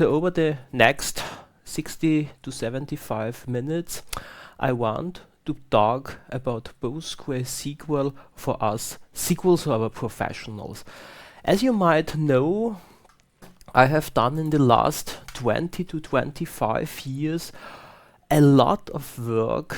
So over the next 60 to 75 minutes, I want to talk about PostgreSQL for us SQL Server professionals. As you might know, I have done in the last 20 to 25 years a lot of work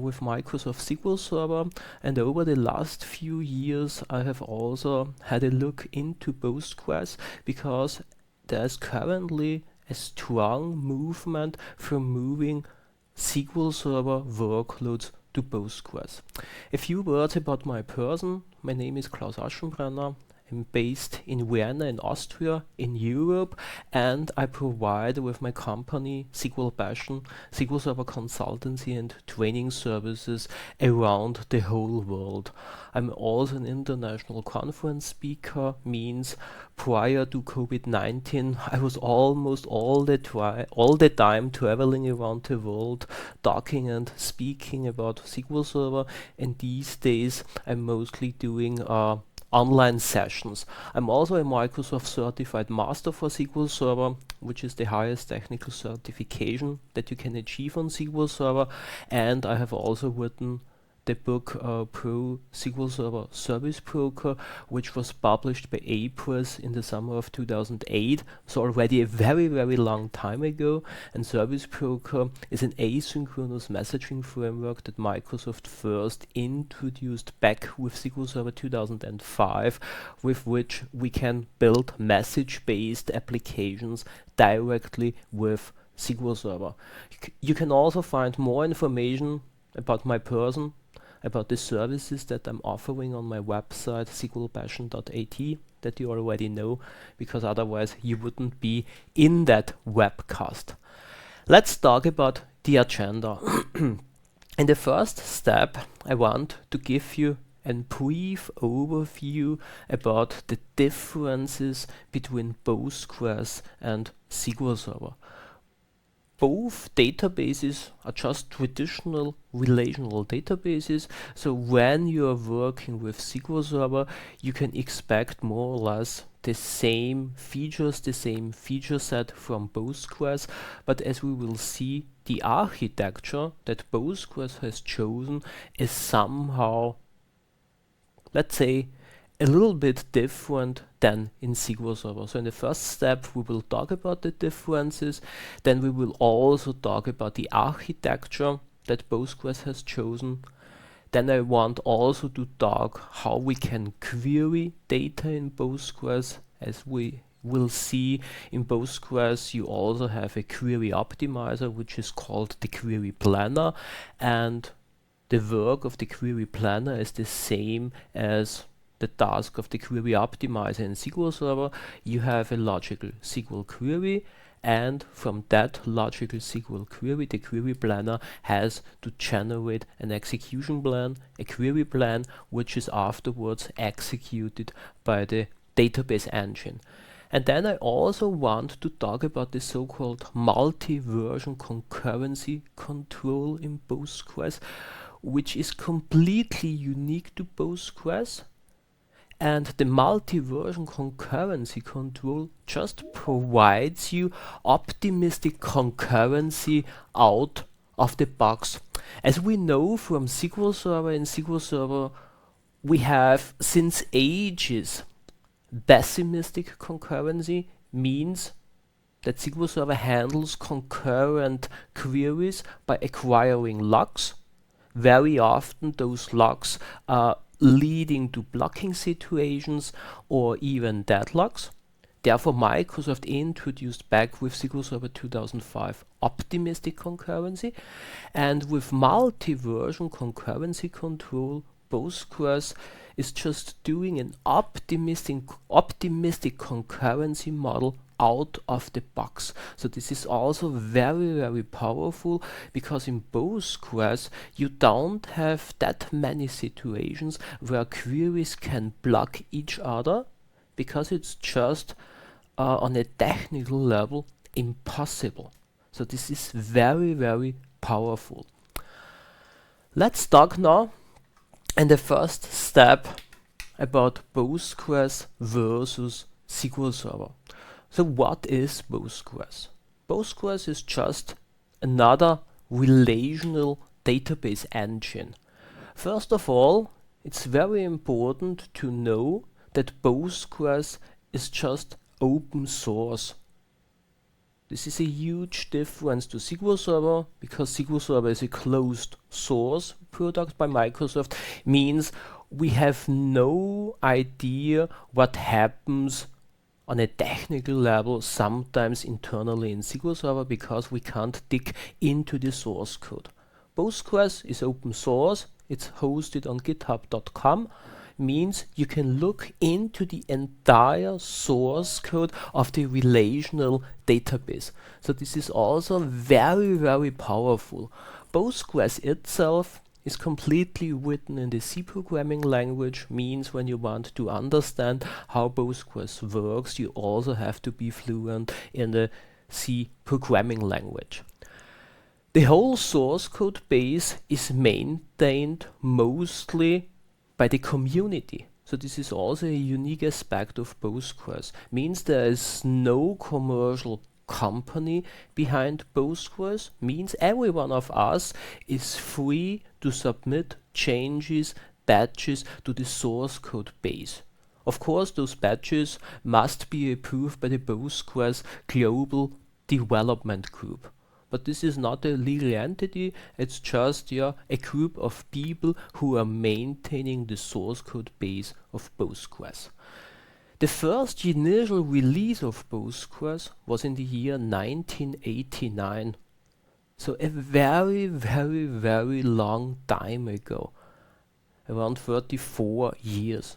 with Microsoft SQL Server, and over the last few years I have also had a look into Postgres, because there's currently a strong movement from moving SQL Server workloads to Postgres. A few words about my person. My name is Klaus Aschenbrenner. I'm based in Vienna in Austria in Europe, and I provide with my company SQLpassion SQL Server consultancy and training services around the whole world. I'm also an international conference speaker, means prior to COVID-19 I was almost all the time traveling around the world talking and speaking about SQL Server, and these days I'm mostly doing online sessions. I'm also a Microsoft certified master for SQL Server, which is the highest technical certification that you can achieve on SQL Server, and I have also written the book Pro SQL Server Service Broker, which was published by April in the summer of 2008, so already a very long time ago. And Service Broker is an asynchronous messaging framework that Microsoft first introduced back with SQL Server 2005, with which we can build message-based applications directly with SQL Server. You can also find more information about my person, about the services that I'm offering on my website SQLpassion.at, that you already know, because otherwise you wouldn't be in that webcast. Let's talk about the agenda. In the first step, I want to give you a brief overview about the differences between Postgres and SQL Server. Both databases are just traditional relational databases, so when you are working with SQL Server, you can expect more or less the same features, the same feature set from Postgres, but as we will see, the architecture that Postgres has chosen is somehow, let's say, a little bit different than in SQL Server. So in the first step we will talk about the differences, then we will also talk about the architecture that Postgres has chosen. Then I want also to talk how we can query data in Postgres. As we will see, in Postgres you also have a query optimizer, which is called the query planner, and the work of the query planner is the same as the task of the query optimizer in SQL Server. You have a logical SQL query, and from that logical SQL query, the query planner has to generate an execution plan, a query plan, which is afterwards executed by the database engine. And then I also want to talk about the so-called multi-version concurrency control in Postgres, which is completely unique to Postgres. And the multi-version concurrency control just provides you optimistic concurrency out of the box. As we know from SQL Server, in SQL Server we have since ages pessimistic concurrency, means that SQL Server handles concurrent queries by acquiring logs. Very often those logs are leading to blocking situations or even deadlocks. Therefore, Microsoft introduced back with SQL Server 2005 optimistic concurrency, and with multi-version concurrency control, Postgres is just doing an optimistic concurrency model out of the box. So this is also very powerful, because in Postgres you don't have that many situations where queries can block each other, because it's just on a technical level impossible. So this is very powerful. Let's talk now in the first step about Postgres versus SQL Server. So what is Postgres? Postgres is just another relational database engine. First of all, it's very important to know that Postgres is just open source. This is a huge difference to SQL Server, because SQL Server is a closed source product by Microsoft, means we have no idea what happens on a technical level sometimes internally in SQL Server, because we can't dig into the source code. Postgres is open source, it's hosted on github.com, means you can look into the entire source code of the relational database. So this is also very, very powerful. Postgres itself is completely written in the C programming language, means when you want to understand how Postgres works, you also have to be fluent in the C programming language. The whole source code base is maintained mostly by the community. So this is also a unique aspect of Postgres. Means there is no commercial company behind Postgres. Means every one of us is free to submit changes, patches to the source code base. Of course, those patches must be approved by the Postgres Global Development Group. But this is not a legal entity, it's just a group of people who are maintaining the source code base of Postgres. The first initial release of Postgres was in the year 1989. So a very, very, very long time ago, around 34 years.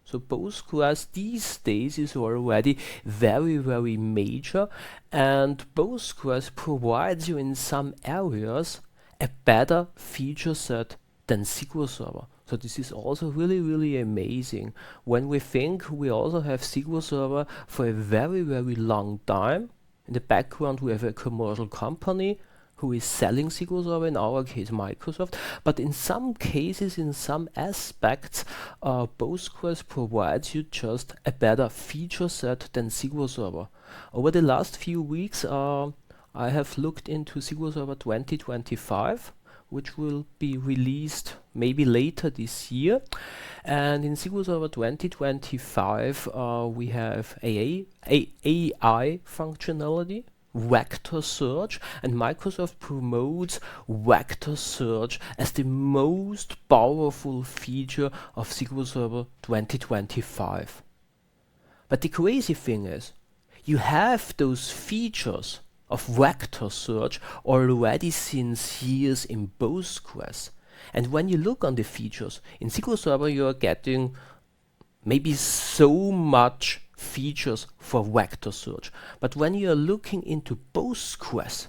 So Postgres these days is already very, very major, and Postgres provides you in some areas a better feature set than SQL Server. So this is also really, really amazing. When we think we also have SQL Server for a very, very long time, in the background we have a commercial company who is selling SQL Server, in our case Microsoft, but in some cases, in some aspects, Postgres provides you just a better feature set than SQL Server. Over the last few weeks, I have looked into SQL Server 2025, which will be released maybe later this year. And in SQL Server 2025, we have AI functionality, vector search, and Microsoft promotes vector search as the most powerful feature of SQL Server 2025. But the crazy thing is, you have those features of vector search already since years in Postgres. And when you look on the features, in SQL Server you are getting maybe so much features for vector search. But when you are looking into Postgres,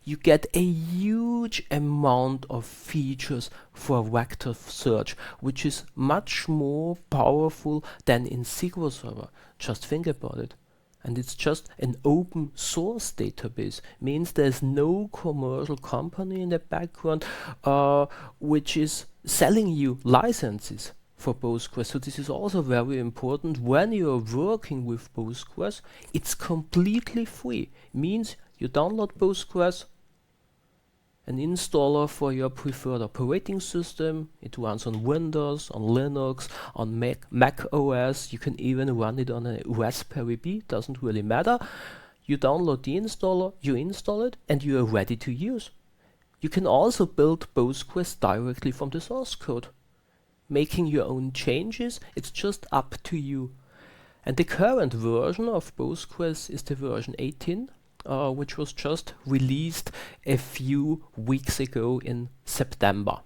you get a huge amount of features for vector search, which is much more powerful than in SQL Server. Just think about it. And it's just an open source database, means there's no commercial company in the background which is selling you licenses for Postgres. So this is also very important. When you are working with Postgres, it's completely free. Means you download Postgres, an installer for your preferred operating system. It runs on Windows, on Linux, on Mac OS. You can even run it on a Raspberry Pi, doesn't really matter. You download the installer, you install it, and you are ready to use. You can also build Postgres directly from the source code. Making your own changes, it's just up to you. And the current version of Postgres is the version 18, which was just released a few weeks ago in September.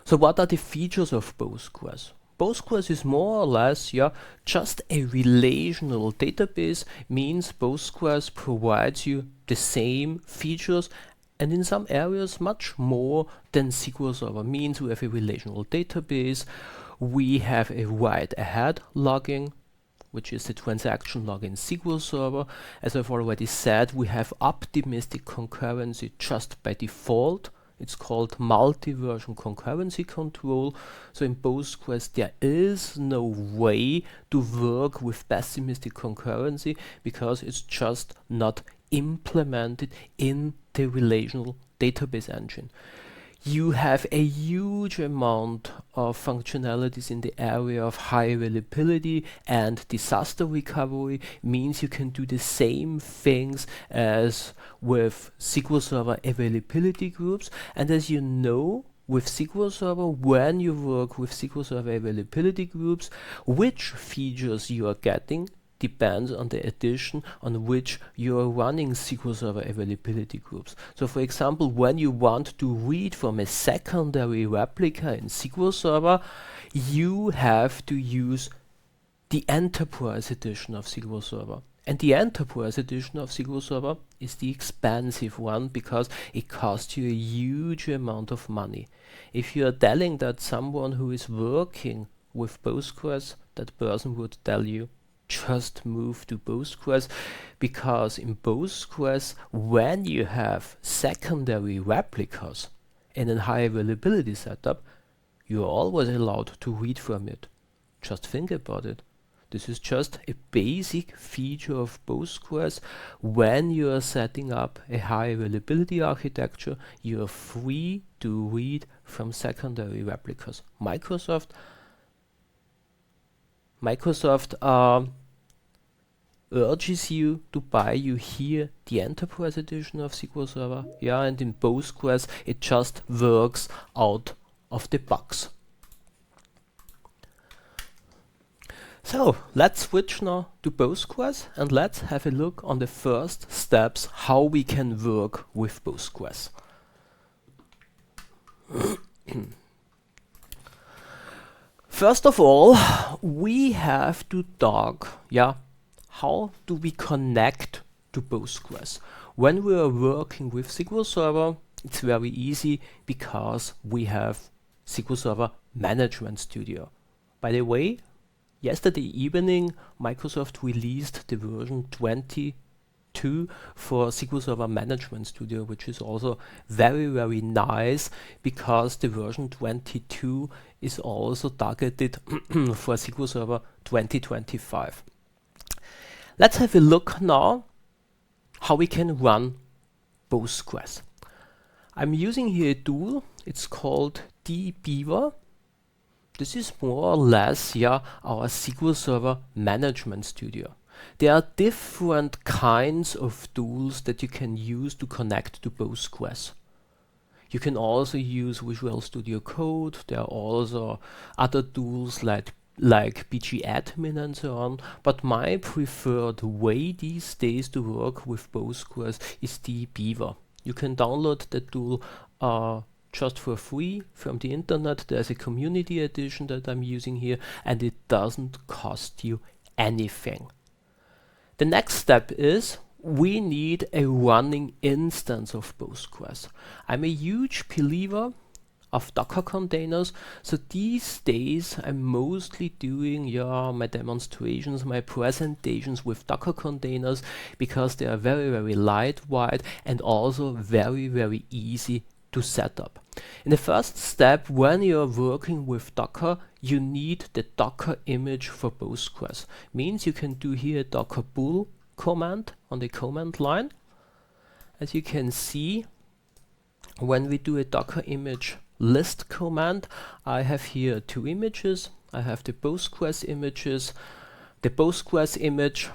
So what are the features of Postgres? Postgres is more or less just a relational database, means Postgres provides you the same features and in some areas much more than SQL Server. Means we have a relational database, we have a write-ahead logging, which is the transaction log in SQL Server. As I've already said, we have optimistic concurrency just by default. It's called multi-version concurrency control. So in Postgres there is no way to work with pessimistic concurrency because it's just not implemented in the relational database engine. You have a huge amount of functionalities in the area of high availability and disaster recovery. Means you can do the same things as with SQL Server availability groups. And as you know, with SQL Server, when you work with SQL Server availability groups, which features you are getting depends on the edition on which you are running SQL Server availability groups. So for example, when you want to read from a secondary replica in SQL Server, you have to use the Enterprise edition of SQL Server. And the Enterprise edition of SQL Server is the expensive one because it costs you a huge amount of money. If you are telling that someone who is working with Postgres, that person would tell you, just move to Postgres, because in Postgres, when you have secondary replicas in a high availability setup, you are always allowed to read from it. Just think about it. This is just a basic feature of Postgres. When you are setting up a high availability architecture, you are free to read from secondary replicas. Microsoft urges you to buy you here the Enterprise edition of SQL Server. Yeah, and in Postgres it just works out of the box. So let's switch now to Postgres and let's have a look on the first steps how we can work with Postgres. First of all, we have to talk, how do we connect to Postgres? When we are working with SQL Server, it's very easy because we have SQL Server Management Studio. By the way, yesterday evening, Microsoft released the version 22 for SQL Server Management Studio, which is also very, very nice because the version 22 is also targeted for SQL Server 2025. Let's have a look now how we can run Postgres. I'm using here a tool, it's called dbeaver. This is more or less our SQL Server Management Studio. There are different kinds of tools that you can use to connect to Postgres. You can also use Visual Studio Code. There are also other tools like pgadmin and so on. But my preferred way these days to work with Postgres is dbeaver. You can download the tool just for free from the internet. There's a community edition that I'm using here, and it doesn't cost you anything. The next step is we need a running instance of Postgres. I'm a huge believer of Docker containers, so these days I'm mostly doing my demonstrations, my presentations with Docker containers because they are very, very lightweight and also very, very easy to set up. In the first step, when you are working with Docker, you need the Docker image for Postgres. Means you can do here a docker bool command on the command line. As you can see, when we do a Docker image list command, I have here two images. I have the Postgres images, the Postgres image,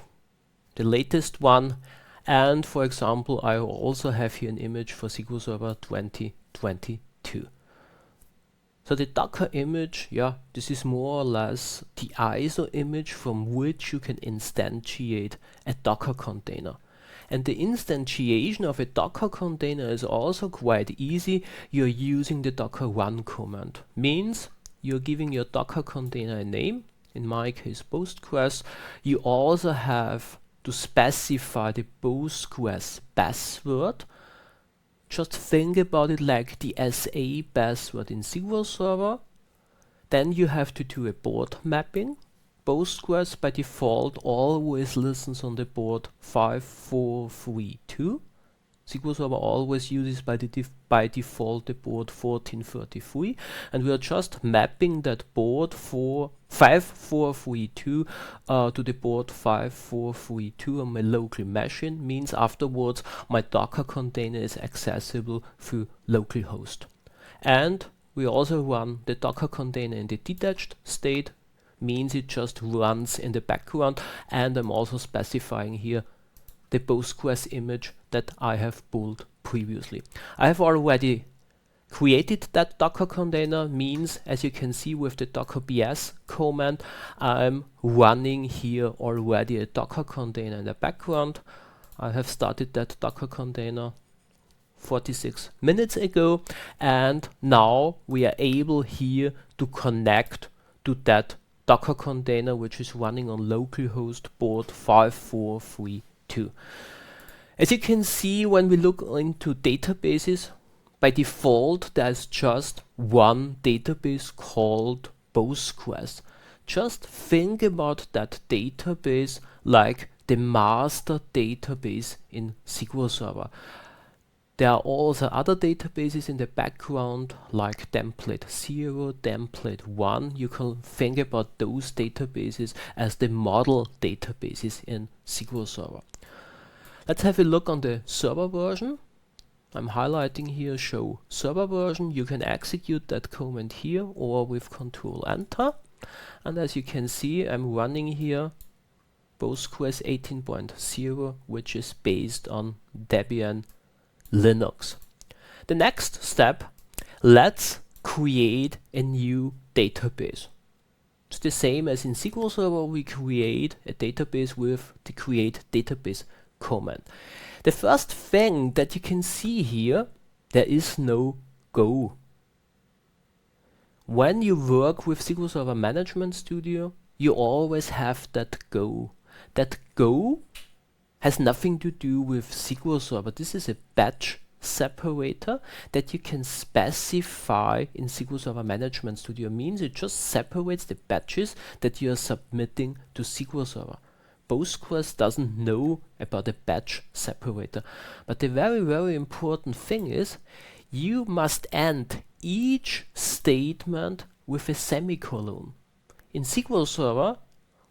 the latest one, and for example, I also have here an image for SQL Server 2022. So the Docker image, this is more or less the ISO image from which you can instantiate a Docker container. And the instantiation of a Docker container is also quite easy. You're using the docker run command. Means you're giving your Docker container a name, in my case Postgres. You also have to specify the Postgres password. Just think about it like the SA password in SQL Server. Then you have to do a port mapping. Postgres by default always listens on the port 5432. SQL Server always uses by default the port 1433, and we are just mapping that port 5432 to the port 5432 on my local machine. Means afterwards my Docker container is accessible through localhost. And we also run the Docker container in the detached state, means it just runs in the background, and I'm also specifying here the Postgres image that I have pulled previously. I have already created that Docker container, means as you can see with the docker ps command, I'm running here already a Docker container in the background. I have started that Docker container 46 minutes ago, and now we are able here to connect to that Docker container which is running on localhost port 5432. As you can see, when we look into databases, by default there's just one database called Postgres. Just think about that database like the master database in SQL Server. There are also other databases in the background like template 0, template 1. You can think about those databases as the model databases in SQL Server. Let's have a look on the server version. I'm highlighting here show server version. You can execute that command here or with Control Enter. And as you can see, I'm running here Postgres 18.0, which is based on Debian Linux. The next step, let's create a new database. It's the same as in SQL Server, we create a database with the create database command. The first thing that you can see here, there is no Go. When you work with SQL Server Management Studio, you always have that Go. That Go has nothing to do with SQL Server. This is a batch separator that you can specify in SQL Server Management Studio. Means it just separates the batches that you are submitting to SQL Server. Postgres doesn't know about a batch separator. But the very, very important thing is you must end each statement with a semicolon. In SQL Server,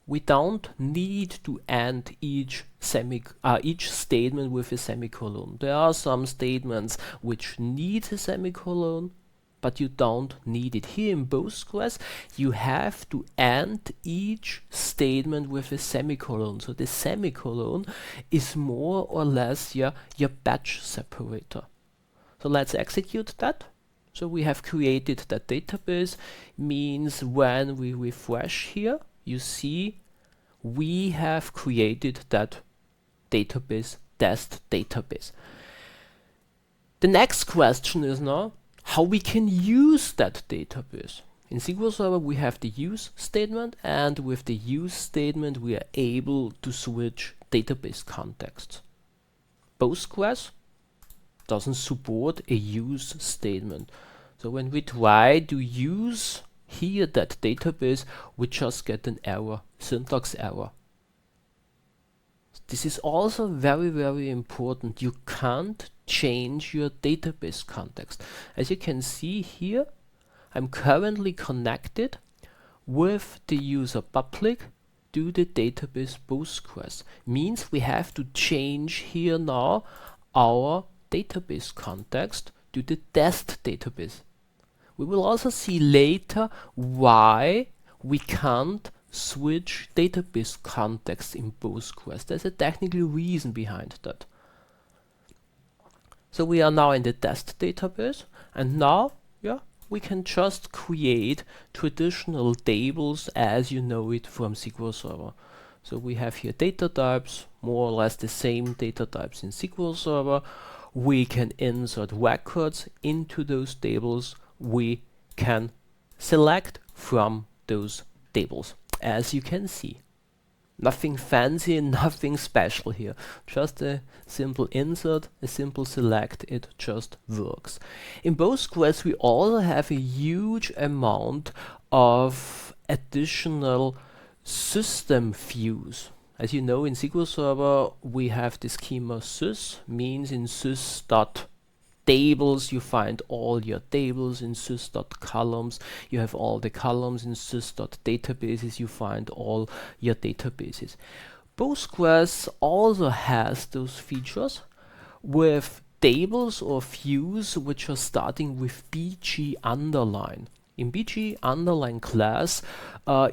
we don't need to end each statement with a semicolon. There are some statements which need a semicolon, but you don't need it. Here in Postgres, you have to end each statement with a semicolon. So the semicolon is more or less your batch separator. So let's execute that. So we have created that database. Means when we refresh here, you see we have created that database, test database. The next question is now how we can use that database. In SQL Server we have the use statement, and with the use statement we are able to switch database contexts. Postgres doesn't support a use statement. So when we try to use here that database, we just get an error, syntax error. This is also very, very important. You can't change your database context. As you can see here, I'm currently connected with the user public to the database Postgres. Means we have to change here now our database context to the test database. We will also see later why we can't switch database context in Postgres. There's a technical reason behind that. So we are now in the test database, and now we can just create traditional tables as you know it from SQL Server. So we have here data types, more or less the same data types in SQL Server. We can insert records into those tables. We can select from those tables, as you can see. Nothing fancy, nothing special here. Just a simple insert, a simple select, it just works. In Postgres we also have a huge amount of additional system views. As you know, in SQL Server we have the schema sys, means in sys.tables you find all your tables, in sys.columns you have all the columns, in sys.databases you find all your databases. Postgres also has those features with tables or views which are starting with bg underline. In bg underline class,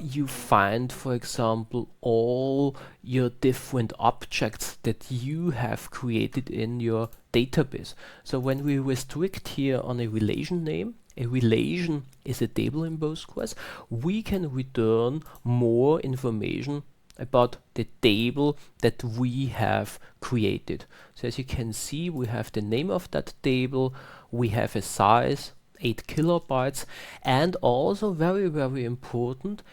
you find, for example, all your different objects that you have created in your database. So when we restrict here on a relation name, a relation is a table in Postgres, we can return more information about the table that we have created. So as you can see, we have the name of that table, we have a size, 8 kilobytes, and also very important,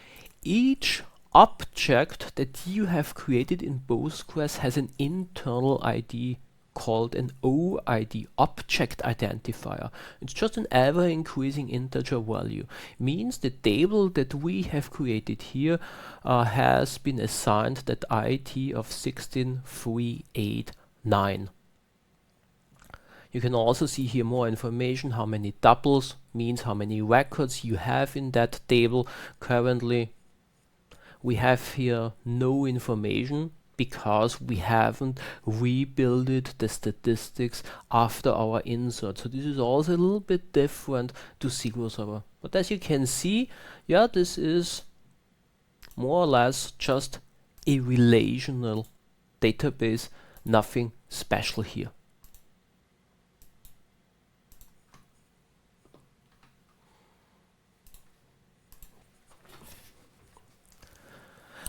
each object that you have created in Postgres has an internal ID called an OID, object identifier. It's just an ever increasing integer value. Means the table that we have created here has been assigned that ID of 16389. You can also see here more information, how many tuples, means how many records you have in that table. Currently we have here no information because we haven't rebuilt the statistics after our insert. So this is also a little bit different to SQL Server. But as you can see, yeah, this is more or less just a relational database, nothing special here.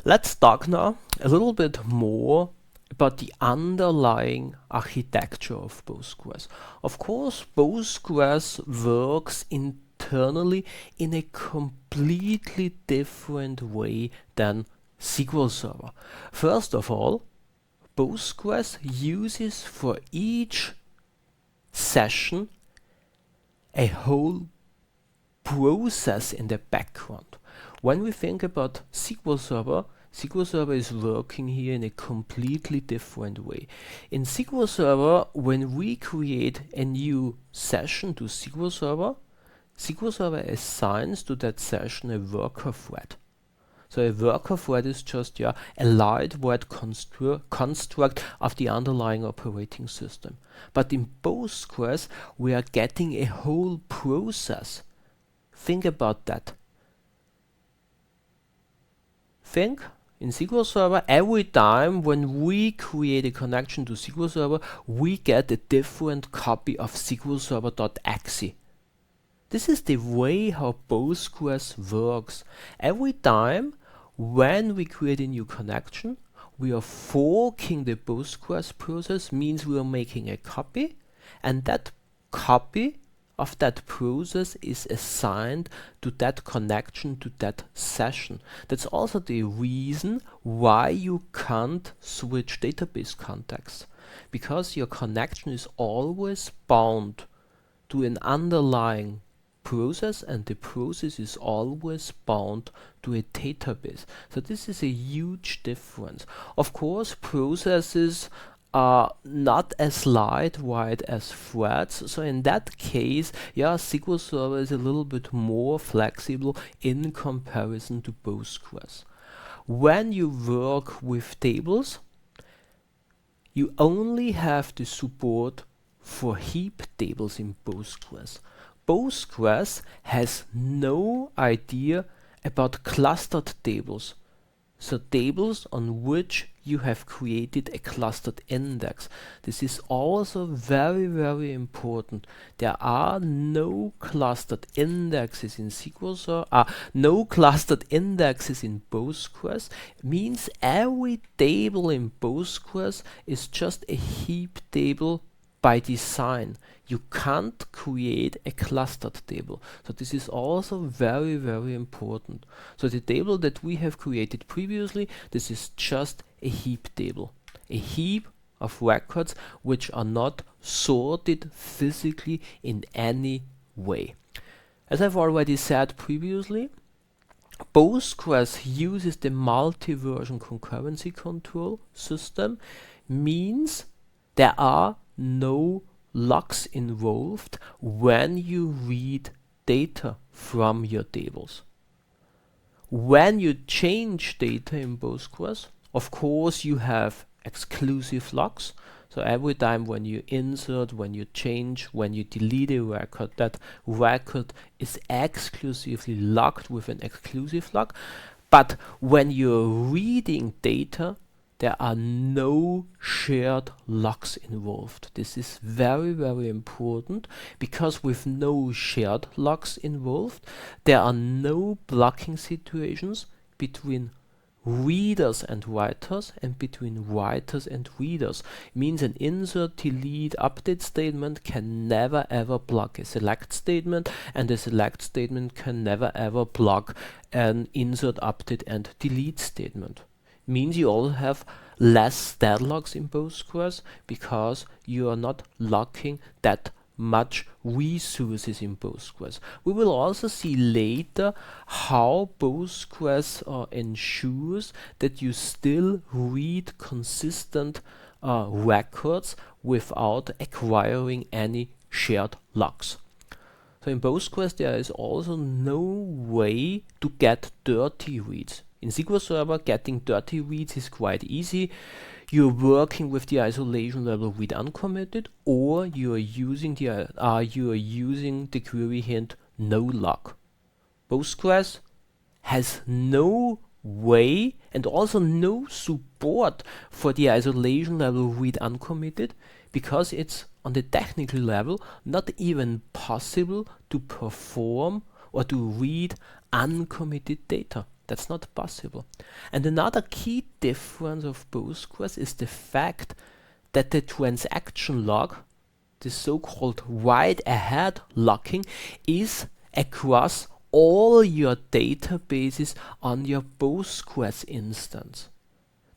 Let's talk now a little bit more about the underlying architecture of Postgres. Of course, Postgres works internally in a completely different way than SQL Server. First of all, Postgres uses for each session a whole process in the background. When we think about SQL Server is working here in a completely different way. In SQL Server, when we create a new session to SQL Server assigns to that session a worker thread. So a worker thread is just a lightweight construct of the underlying operating system. But in Postgres, we are getting a whole process. Think about that. Think, in SQL Server, every time when we create a connection to SQL Server, we get a different copy of SQL Server.exe. This is the way how Postgres works. Every time when we create a new connection, we are forking the Postgres process, means we are making a copy, and that copy of that process is assigned to that connection, to that session. That's also the reason why you can't switch database contexts, because your connection is always bound to an underlying process, and the process is always bound to a database. So this is a huge difference. Of course, processes are not as lightweight as threads, so in that case, SQL Server is a little bit more flexible in comparison to Postgres. When you work with tables, you only have the support for heap tables in Postgres. Postgres has no idea about clustered tables, so tables on which you have created a clustered index. This is also very important. There are no clustered indexes in SQL Server, no clustered indexes in Postgres. Means every table in Postgres is just a heap table by design. You can't create a clustered table. So this is also very important. So the table that we have created previously, this is just a heap table. A heap of records which are not sorted physically in any way. As I've already said previously, Postgres uses the multi-version concurrency control system, means there are no locks involved when you read data from your tables. When you change data in Postgres, of course you have exclusive locks. So every time when you insert, when you change, when you delete a record, that record is exclusively locked with an exclusive lock. But when you're reading data, there are no shared locks involved. This is very, very important, because with no shared locks involved, there are no blocking situations between readers and writers and between writers and readers. Means an insert, delete, update statement can never ever block a select statement, and a select statement can never ever block an insert, update and delete statement. Means you also have less deadlocks in Postgres, because you are not locking that much resources in Postgres. We will also see later how Postgres ensures that you still read consistent records without acquiring any shared locks. So in Postgres there is also no way to get dirty reads. In SQL Server, getting dirty reads is quite easy. You're working with the isolation level read uncommitted, or you are using the query hint no lock. Postgres has no way and also no support for the isolation level read uncommitted, because it's on the technical level not even possible to perform or to read uncommitted data. That's not possible. And another key difference of Postgres is the fact that the transaction log, the so-called write-ahead locking, is across all your databases on your Postgres instance.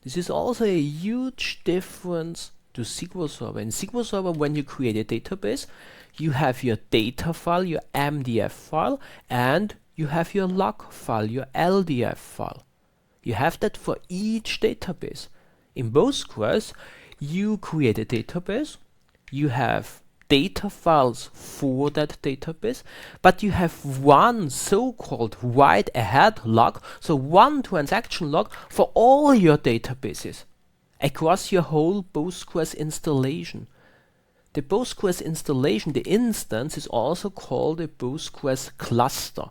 This is also a huge difference to SQL Server. In SQL Server, when you create a database, you have your data file, your MDF file, and you have your log file, your LDF file. You have that for each database. In Postgres, you create a database, you have data files for that database, but you have one so-called write-ahead log, so one transaction log for all your databases across your whole Postgres installation. The Postgres installation, the instance, is also called a Postgres cluster.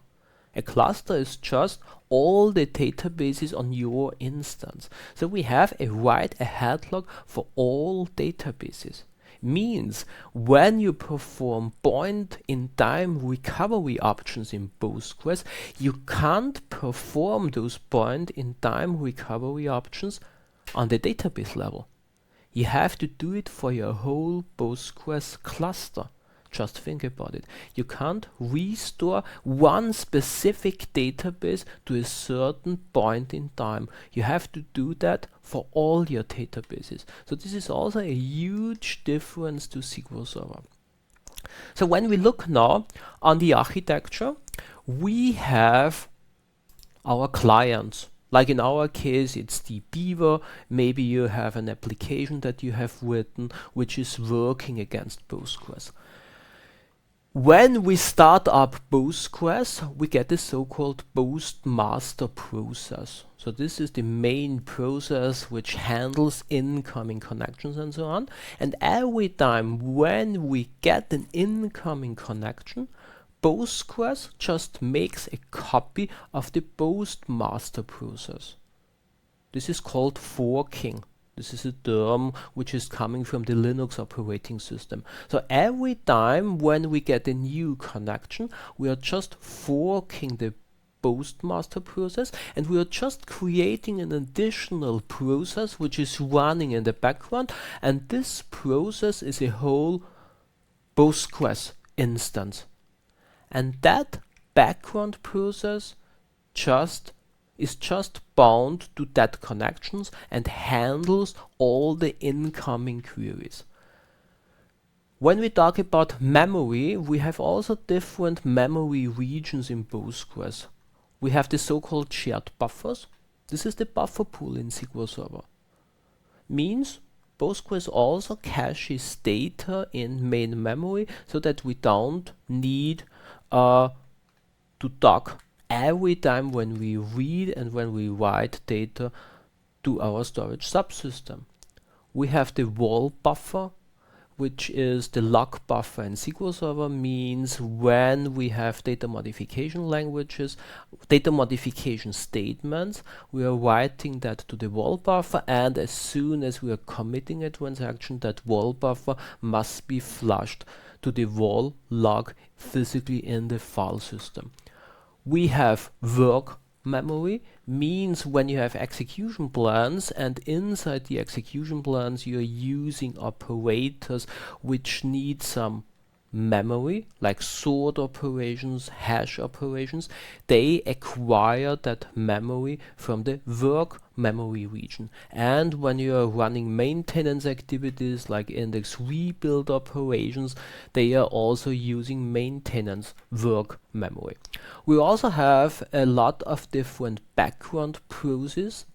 A cluster is just all the databases on your instance. So we have a write-ahead log for all databases. Means when you perform point-in-time recovery options in Postgres, you can't perform those point-in-time recovery options on the database level. You have to do it for your whole Postgres cluster. Just think about it. You can't restore one specific database to a certain point in time. You have to do that for all your databases. So this is also a huge difference to SQL Server. So when we look now on the architecture, we have our clients. Like in our case, it's the Beaver. Maybe you have an application that you have written which is working against Postgres. When we start up Postgres, we get the so-called postmaster process. So this is the main process which handles incoming connections and so on. And every time when we get an incoming connection, Postgres just makes a copy of the postmaster process. This is called forking. This is a term which is coming from the Linux operating system. So every time when we get a new connection, we are just forking the postmaster process, and we are just creating an additional process which is running in the background, and this process is a whole Postgres instance. And that background process is just bound to that connections and handles all the incoming queries. When we talk about memory, we have also different memory regions in Postgres. we have the so-called shared buffers. This is the buffer pool in SQL Server. Means Postgres also caches data in main memory so that we don't need to dock every time when we read and when we write data to our storage subsystem. We have the wall buffer, which is the log buffer in SQL Server. Means when we have data modification languages, data modification statements, we are writing that to the wall buffer, and as soon as we are committing a transaction, that wall buffer must be flushed to the wall log physically in the file system. We have work memory, means when you have execution plans, and inside the execution plans you are using operators which need some memory, like sort operations, hash operations. They acquire that memory from the work memory region. And when you are running maintenance activities like index rebuild operations, they are also using maintenance work memory. We also have a lot of different background processes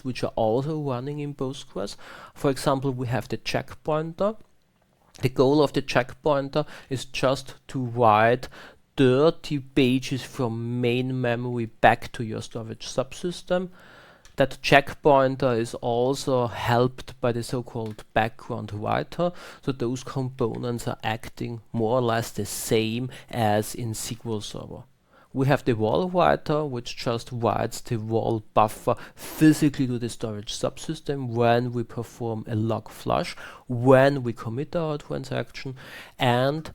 which are also running in Postgres. For example, we have the checkpointer. The goal of the checkpointer is just to write 30 pages from main memory back to your storage subsystem. That checkpointer is also helped by the so-called background writer, so those components are acting more or less the same as in SQL Server. We have the wall writer, which just writes the wall buffer physically to the storage subsystem when we perform a log flush, when we commit our transaction. And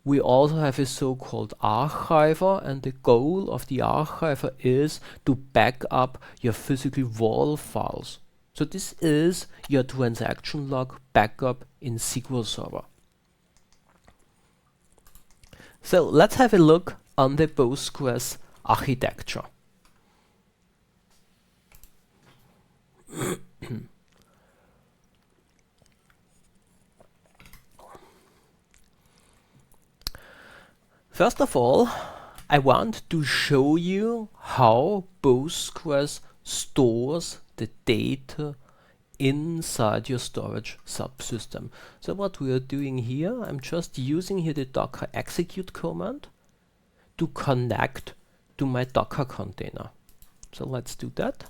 we also have a so-called archiver, and the goal of the archiver is to back up your physical wall files. So this is your transaction log backup in SQL Server. So let's have a look on the Postgres architecture. First of all, I want to show you how Postgres stores the data inside your storage subsystem. So what we are doing here, I'm just using here the docker execute command to connect to my Docker container. So let's do that.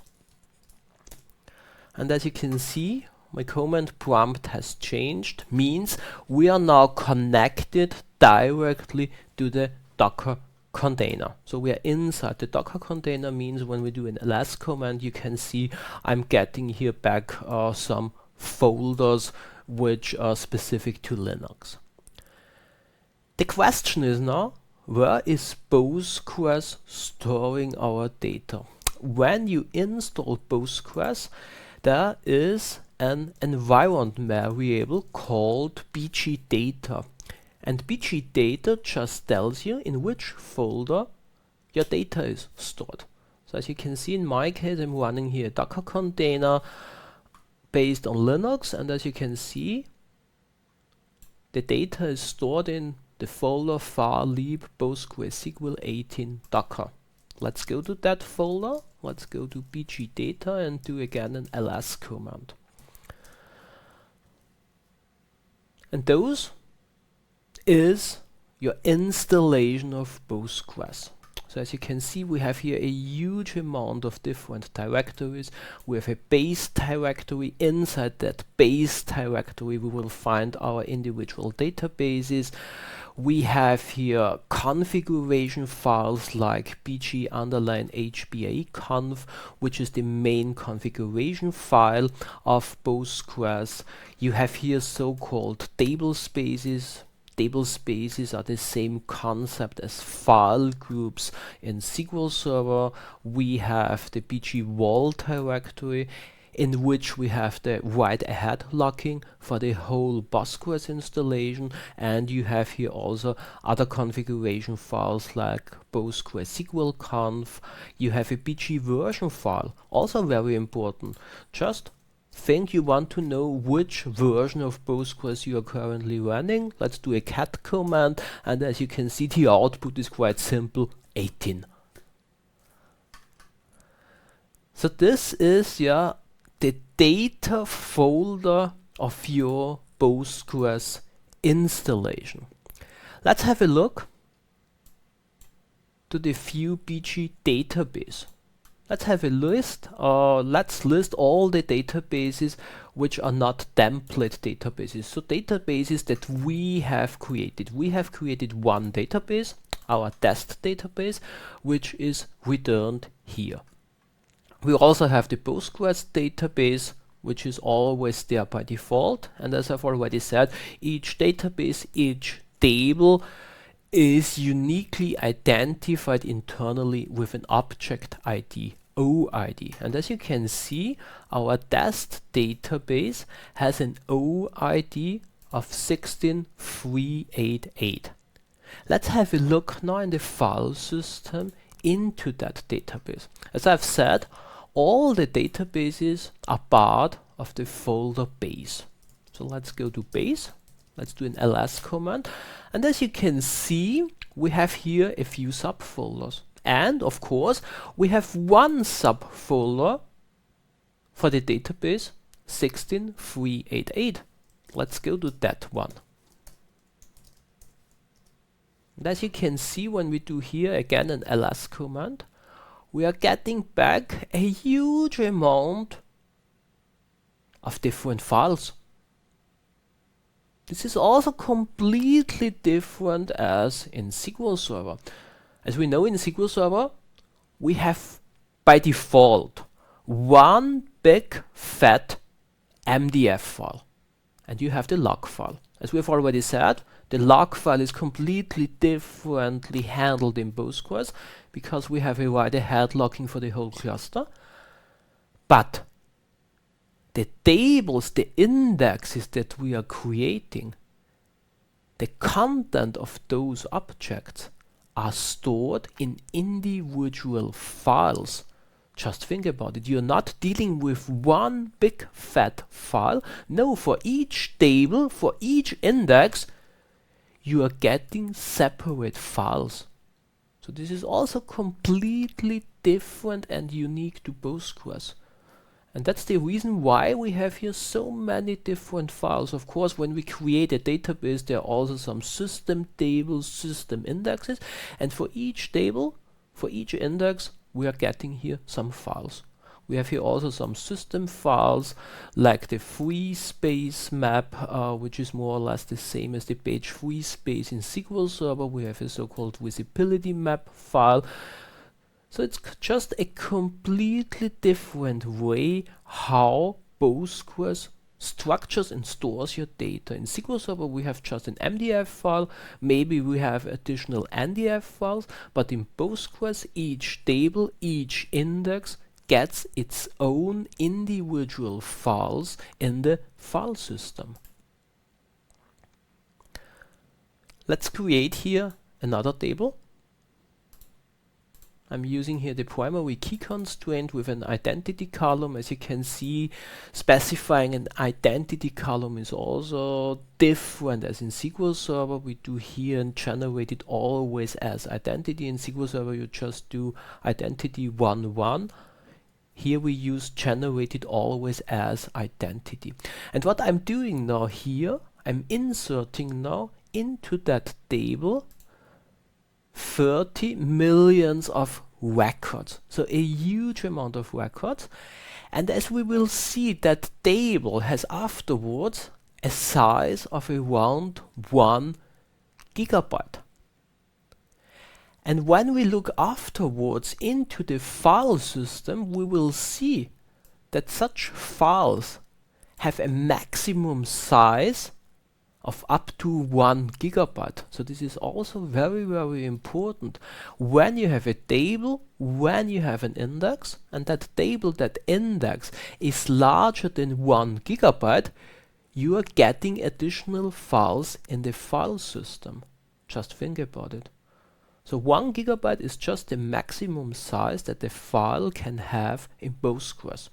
And as you can see, my command prompt has changed, means we are now connected directly to the Docker container. So we are inside the Docker container, means when we do an ls command, you can see I'm getting here back some folders which are specific to Linux. The question is now, where is Postgres storing our data? When you install Postgres, there is an environment variable called bgdata. And bgdata just tells you in which folder your data is stored. So as you can see, in my case, I'm running here a Docker container based on Linux, and as you can see, the data is stored in the folder var lib PostgreSQL 18 Docker. Let's go to that folder. Let's go to bgdata and do again an ls command. And those is your installation of Postgres. So as you can see, we have here a huge amount of different directories. We have a base directory. Inside that base directory, we will find our individual databases. We have here configuration files like bg_hba_conf, which is the main configuration file of Postgres. You have here so-called table spaces. Table spaces are the same concept as file groups in SQL Server. We have the bg_wall directory, in which we have the write-ahead locking for the whole Postgres installation, and you have here also other configuration files like PostgreSQL You have a bg version file, also very important. Just think you want to know which version of Postgres you are currently running. Let's do a cat command, and as you can see, the output is quite simple, 18. So this is the data folder of your Postgres installation. Let's have a look to the ViewBG database. Let's have a list, let's list all the databases which are not template databases. So databases that we have created. We have created one database, our test database, which is returned here. We also have the Postgres database, which is always there by default. And as I've already said, each database, each table is uniquely identified internally with an object ID, OID. And as you can see, our test database has an OID of 16388. Let's have a look now in the file system into that database. As I've said, all the databases are part of the folder base. So let's go to base. Let's do an ls command. And as you can see, we have here a few subfolders. And of course, we have one subfolder for the database 16388. Let's go to that one. And as you can see, when we do here again an ls command, we are getting back a huge amount of different files. This is also completely different as in SQL Server. As we know, in SQL Server, we have by default one big fat MDF file, and you have the log file. As we've already said, the log file is completely differently handled in Postgres because we have a write-ahead logging for the whole cluster. But the tables, the indexes that we are creating, the content of those objects are stored in individual files. Just think about it. You're not dealing with one big fat file. No, for each table, for each index, you are getting separate files. So this is also completely different and unique to Postgres. And that's the reason why we have here so many different files. Of course, when we create a database, there are also some system tables, system indexes. And for each table, for each index, we are getting here some files. We have here also some system files, like the free space map, which is more or less the same as the page free space in SQL Server. We have a so-called visibility map file. So it's just a completely different way how Postgres structures and stores your data. In SQL Server we have just an MDF file, maybe we have additional NDF files, but in Postgres each table, each index gets its own individual files in the file system. Let's create here another table. I'm using here the primary key constraint with an identity column. As you can see, specifying an identity column is also different as in SQL Server. We do here and generate it always as identity. In SQL Server you just do identity 1 Here we use generated always as identity. And what I'm doing now here, I'm inserting now into that table 30 million of records. So a huge amount of records. And as we will see, that table has afterwards a size of around 1 gigabyte. And when we look afterwards into the file system, we will see that such files have a maximum size of up to 1 gigabyte. So this is also very, very important. When you have a table, when you have an index, and that table, that index is larger than 1 gigabyte, you are getting additional files in the file system. Just think about it. So 1 gigabyte is just the maximum size that the file can have in Postgres.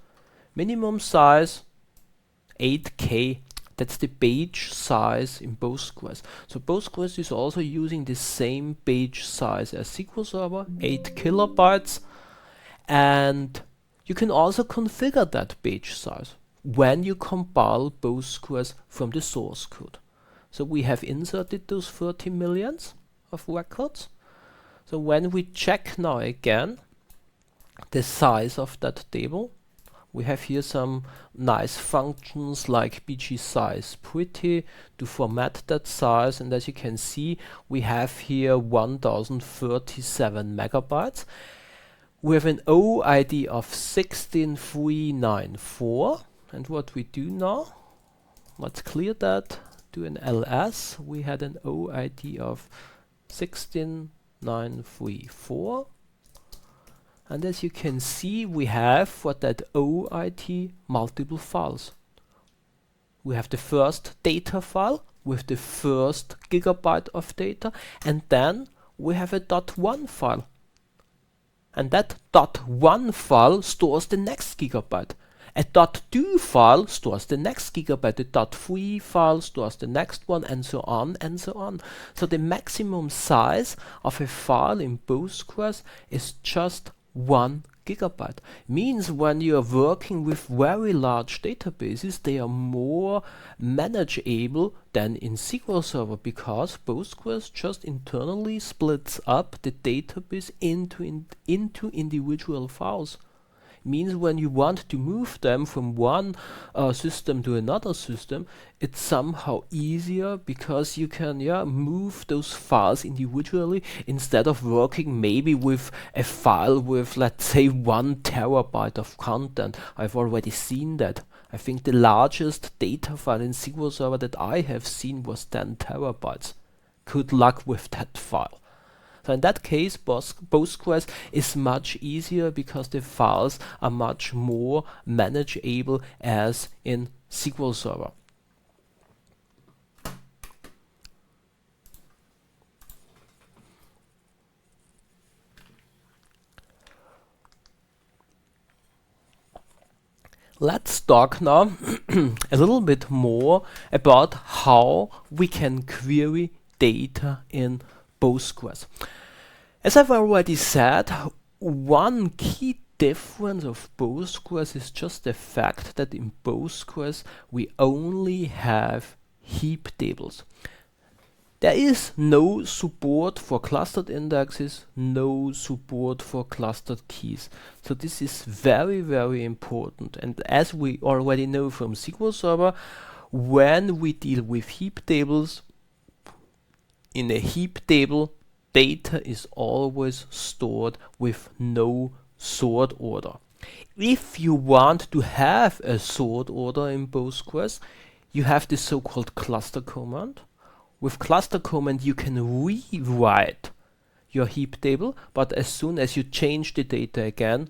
Minimum size 8K. That's the page size in Postgres. So Postgres is also using the same page size as SQL Server, 8 kilobytes. And You can also configure that page size when you compile PostgreSQL from the source code. So we have inserted those 30 millions of records. So when we check now again the size of that table, we have here some nice functions like bgSizePretty to format that size, and as you can see, we have here 1037 megabytes. We have an OID of 16394, and what we do now, let's clear that, do an ls. We had an OID of 16934. And as you can see, we have for that OID multiple files. We have the first data file with the first gigabyte of data, and then we have a .1 file. And that .1 file stores the next gigabyte. A .2 file stores the next gigabyte, the .3 file stores the next one, and so on and so on. So the maximum size of a file in Postgres is just 1 gigabyte. Means when you are working with very large databases, they are more manageable than in SQL Server, because Postgres just internally splits up the database into individual files. Means when you want to move them from one system to another system, it's somehow easier because you can move those files individually instead of working maybe with a file with, let's say, 1 terabyte of content. I've already seen that. I think the largest data file in SQL Server that I have seen was 10 terabytes. Good luck with that file. So in that case, Postgres is much easier because the files are much more manageable as in SQL Server. Let's talk now a little bit more about how we can query data in Postgres. As I've already said, one key difference of Postgres is just the fact that in Postgres we only have heap tables. There is no support for clustered indexes, no support for clustered keys. So this is very, very important. And as we already know from SQL Server, when we deal with heap tables, in a heap table, data is always stored with no sort order. If you want to have a sort order in Postgres, you have the so-called cluster command. With cluster command, you can rewrite your heap table, but as soon as you change the data again,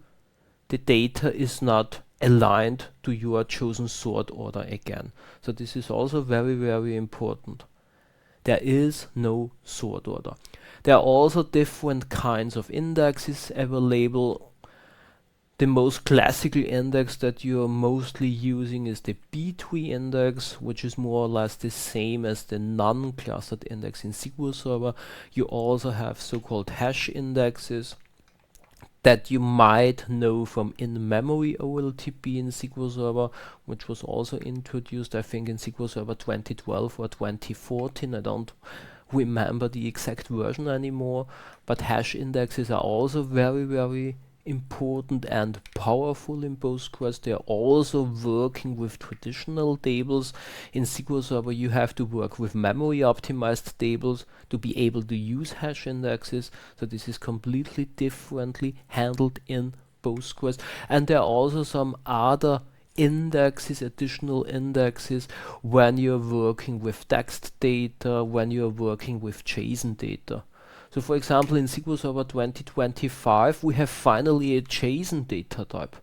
the data is not aligned to your chosen sort order again. So this is also very, very important. There is no sort order. There are also different kinds of indexes available. The most classical index that you're mostly using is the B-tree index, which is more or less the same as the non-clustered index in SQL Server. You also have so-called hash indexes that you might know from in-memory OLTP in SQL Server, which was also introduced, I think, in SQL Server 2012 or 2014. I don't remember the exact version anymore, but hash indexes are also very, very important and powerful in Postgres. They are also working with traditional tables. In SQL Server you have to work with memory optimized tables to be able to use hash indexes, so this is completely differently handled in Postgres. And there are also some other indexes, additional indexes, when you're working with text data, when you're working with JSON data. So for example, in SQL Server 2025, we have finally a JSON data type.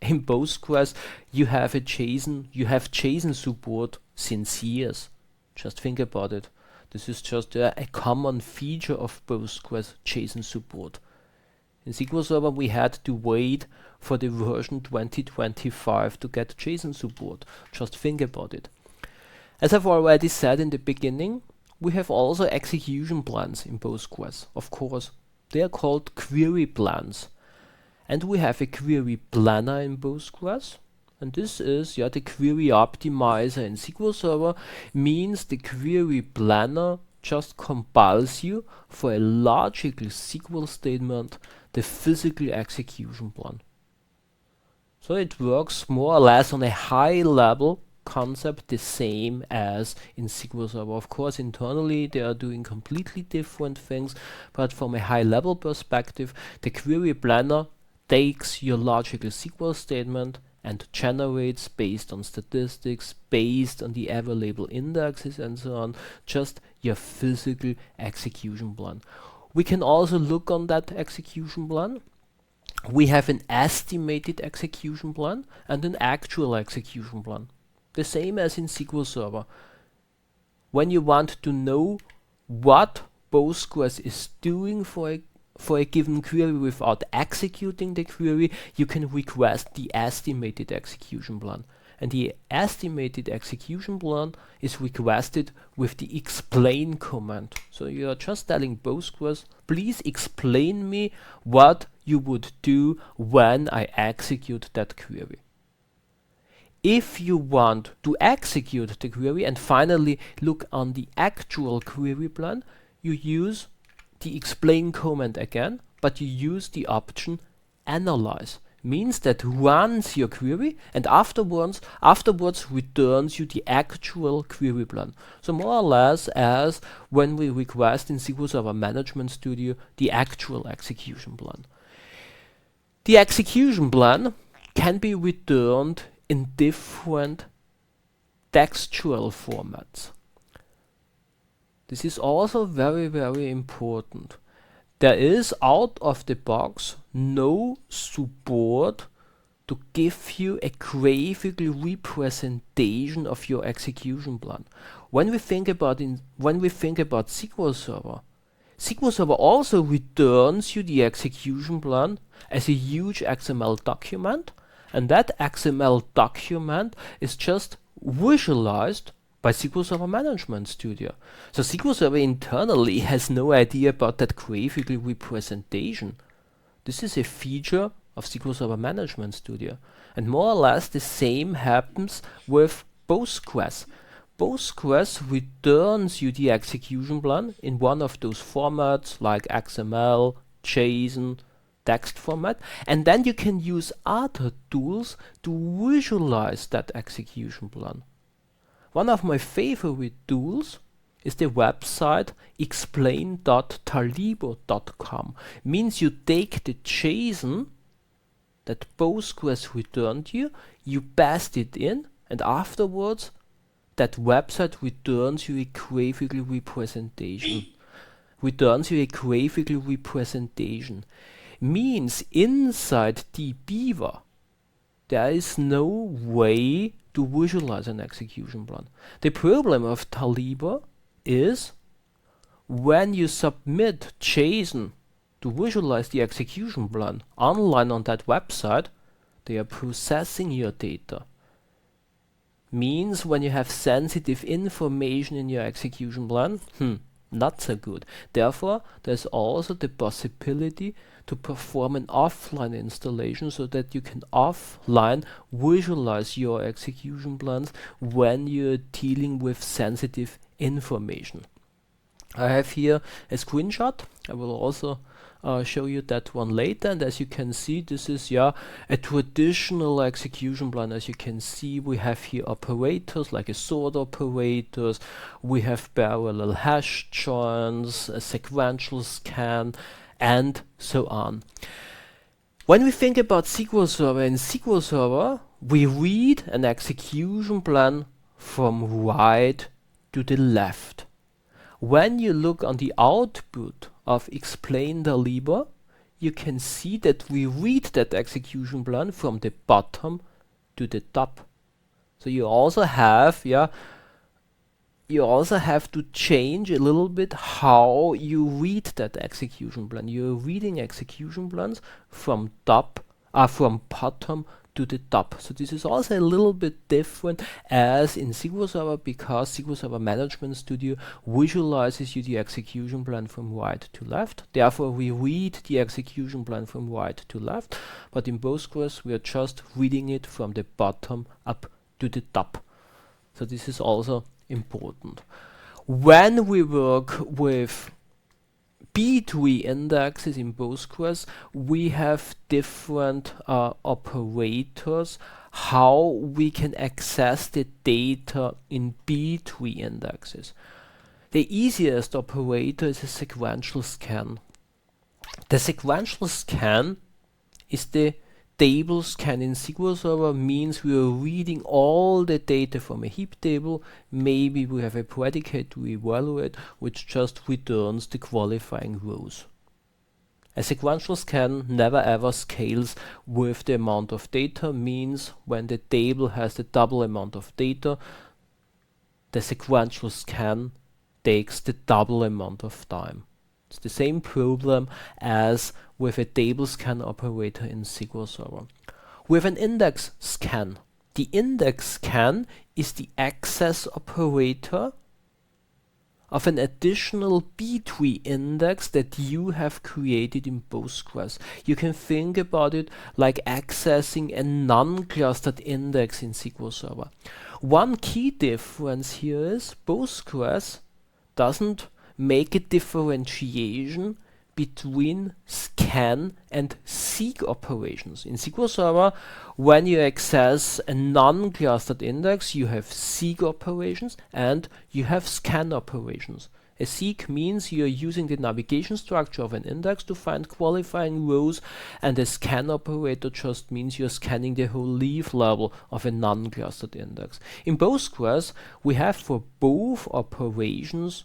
In Postgres, you have JSON support since years. Just think about it. This is just a common feature of Postgres, JSON support. In SQL Server, we had to wait for the version 2025 to get JSON support. Just think about it. As I've already said in the beginning, we have also execution plans in Postgres. Of course, they are called query plans. and we have a query planner in Postgres. And this is the query optimizer in SQL Server, means the query planner just compiles you for a logical SQL statement the physical execution plan. So it works more or less on a high level concept the same as in SQL Server. Of course, internally they are doing completely different things, but from a high level perspective, the query planner takes your logical SQL statement and generates, based on statistics, based on the available indexes and so on, just your physical execution plan. We can also look on that execution plan. We have an estimated execution plan and an actual execution plan. The same as in SQL Server. When you want to know what Postgres is doing for a given query without executing the query, you can request the estimated execution plan. And the estimated execution plan is requested with the explain command. So you are just telling Postgres, please explain me what you would do when I execute that query. If you want to execute the query and finally look on the actual query plan, you use the explain command again, but you use the option analyze. Means that runs your query and afterwards returns you the actual query plan. So more or less as when we request in SQL Server Management Studio the actual execution plan. The execution plan can be returned in different textual formats. This is also very, very important. There is out of the box no support to give you a graphical representation of your execution plan. When we think about SQL Server also returns you the execution plan as a huge XML document, and that XML document is just visualized by SQL Server Management Studio. So SQL Server internally has no idea about that graphical representation. This is a feature of SQL Server Management Studio. And more or less the same happens with Postgres. Postgres returns you the execution plan in one of those formats like XML, JSON, text format, and then you can use other tools to visualize that execution plan. One of my favorite tools is the website explain.talibo.com. Means you take the JSON that Postgres returned you passed it in, and afterwards that website returns you a graphical representation. Means inside the Beaver there is no way to visualize an execution plan. The problem of Talibo is when you submit JSON to visualize the execution plan online on that website, they are processing your data. Means when you have sensitive information in your execution plan, not so good. Therefore, there's also the possibility to perform an offline installation so that you can offline visualize your execution plans when you're dealing with sensitive information. I have here a screenshot. I will also show you that one later, and as you can see, this is a traditional execution plan. As you can see, we have here operators like a sort operators, we have parallel hash joins, a sequential scan, and so on. When we think about SQL Server, in SQL Server we read an execution plan from right to the left. When you look on the output of explain Talibo, you can see that we read that execution plan from the bottom to the top. So you also have to change a little bit how you read that execution plan. You're reading execution plans from bottom to the top. So this is also a little bit different as in SQL Server, because SQL Server Management Studio visualizes you the execution plan from right to left. Therefore, we read the execution plan from right to left, but in Postgres, we are just reading it from the bottom up to the top. So this is also important. When we work with B-tree indexes in Postgres, we have different operators how we can access the data in B-tree indexes. The easiest operator is a sequential scan. The sequential scan is the table scan in SQL Server, means we are reading all the data from a heap table. Maybe we have a predicate to evaluate, which just returns the qualifying rows. A sequential scan never ever scales with the amount of data, means when the table has the double amount of data, the sequential scan takes the double amount of time. It's the same problem as with a table scan operator in SQL Server. With an index scan, the index scan is the access operator of an additional B-tree index that you have created in Postgres. You can think about it like accessing a non-clustered index in SQL Server. One key difference here is Postgres doesn't make a differentiation between scan and seek operations. In SQL Server, when you access a non-clustered index, you have seek operations and you have scan operations. A seek means you are using the navigation structure of an index to find qualifying rows, and a scan operator just means you're scanning the whole leaf level of a non-clustered index. In Postgres, we have for both operations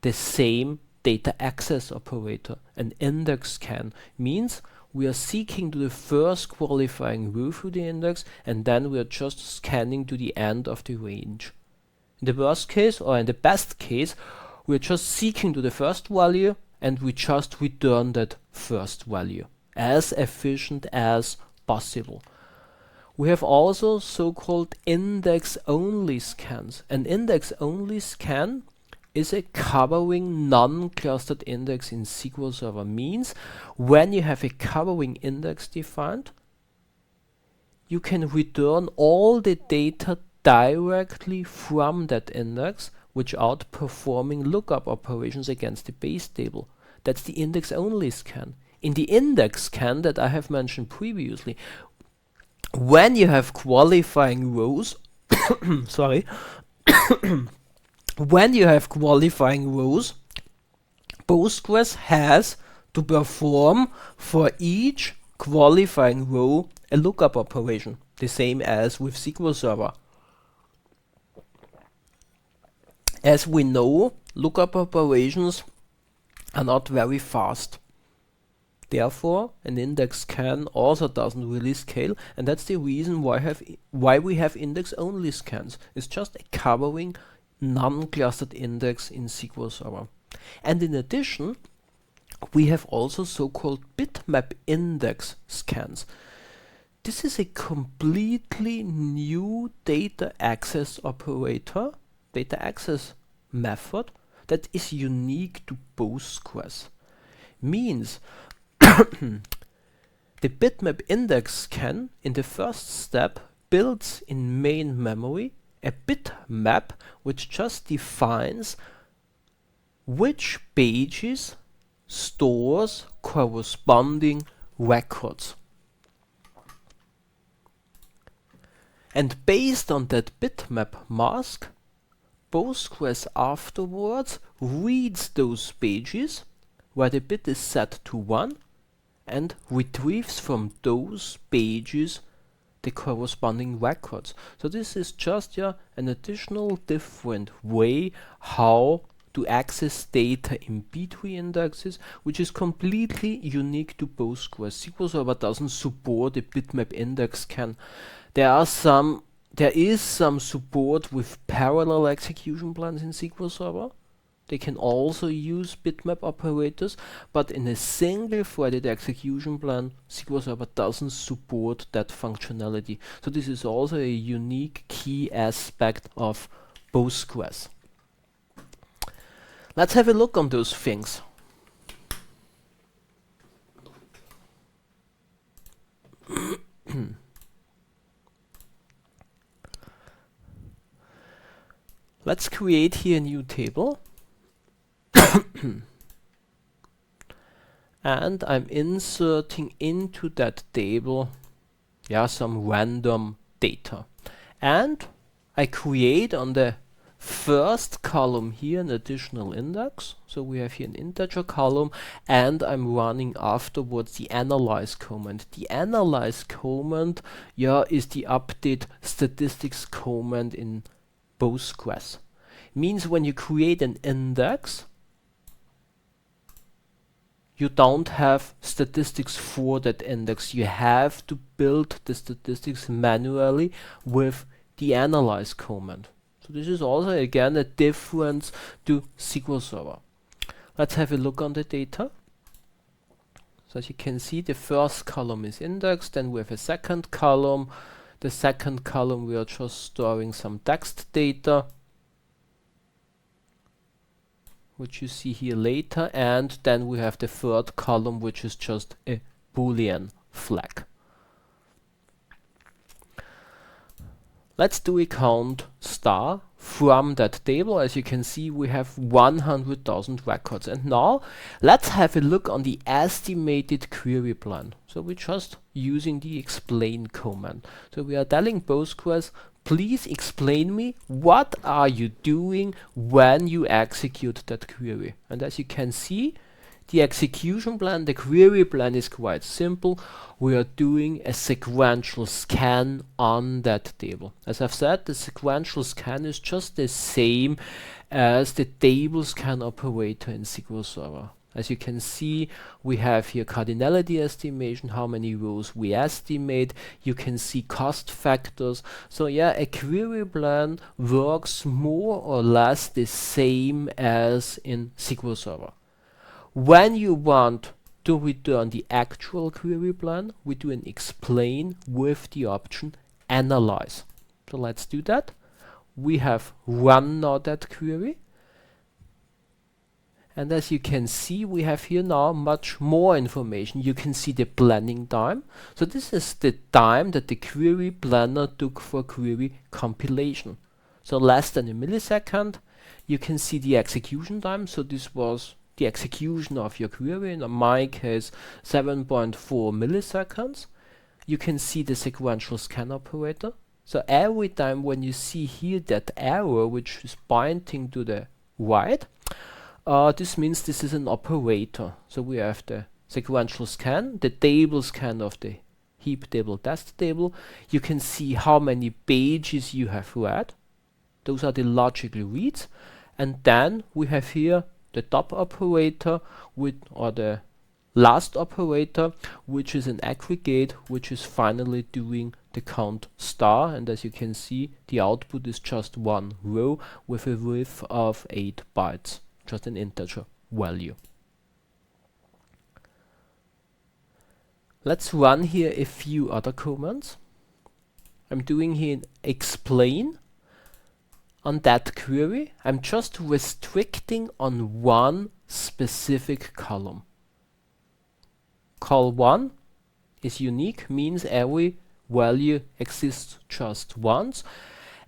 the same data access operator. An index scan means we are seeking to the first qualifying row through the index, and then we are just scanning to the end of the range. In the worst case, or in the best case, we are just seeking to the first value and we just return that first value as efficient as possible. We have also so-called index-only scans. An index-only scan is a covering non-clustered index in SQL Server, means when you have a covering index defined, you can return all the data directly from that index without performing lookup operations against the base table. That's the index-only scan. In the index scan that I have mentioned previously, when you have qualifying rows, sorry, when you have qualifying rows, Postgres has to perform for each qualifying row a lookup operation, the same as with SQL Server. As we know, lookup operations are not very fast. Therefore, an index scan also doesn't really scale, and that's the reason why we have index-only scans. It's just a covering non-clustered index in SQL Server. And in addition, we have also so-called bitmap index scans. This is a completely new data access operator, data access method that is unique to Postgres. Means the bitmap index scan in the first step builds in main memory a bitmap which just defines which pages stores corresponding records. And based on that bitmap mask, Postgres afterwards reads those pages where the bit is set to 1 and retrieves from those pages the corresponding records. So this is just an additional different way how to access data in B-tree indexes, which is completely unique to Postgres. SQL Server doesn't support a bitmap index scan. There is some support with parallel execution plans in SQL Server, They can also use bitmap operators, but in a single threaded execution plan, SQL Server doesn't support that functionality. So this is also a unique key aspect of Postgres. Let's have a look on those things. Let's create here a new table. And I'm inserting into that table some random data. And I create on the first column here an additional index. So we have here an integer column, and I'm running afterwards the analyze command. The analyze command is the update statistics command in Postgres. Means when you create an index, you don't have statistics for that index. You have to build the statistics manually with the analyze command. So this is also again a difference to SQL Server. Let's have a look on the data. So as you can see, the first column is index, then we have a second column. The second column we are just storing some text data, which you see here later, and then we have the third column, which is just a Boolean flag. Let's do a count star from that table. As you can see, we have 100,000 records. And now let's have a look on the estimated query plan. So we're just using the explain command. So we are telling Postgres, please explain me what are you doing when you execute that query. And as you can see, the execution plan, the query plan is quite simple. We are doing a sequential scan on that table. As I've said, the sequential scan is just the same as the table scan operator in SQL Server. As you can see, we have here cardinality estimation, how many rows we estimate. You can see cost factors. So a query plan works more or less the same as in SQL Server. When you want to return the actual query plan, we do an explain with the option analyze. So let's do that. We have run now that query. And as you can see, we have here now much more information. You can see the planning time. So this is the time that the query planner took for query compilation. So less than a millisecond. You can see the execution time. So this was the execution of your query. In my case, 7.4 milliseconds. You can see the sequential scan operator. So every time when you see here that arrow, which is pointing to the right, this means this is an operator. So we have the sequential scan, the table scan of the heap table, test table. You can see how many pages you have read. Those are the logical reads. And then we have here the top operator or the last operator, which is an aggregate, which is finally doing the count star. And as you can see, the output is just one row with a width of 8 bytes. Just an integer value. Let's run here a few other commands. I'm doing here an explain on that query. I'm just restricting on one specific column. Call 1 is unique, means every value exists just once,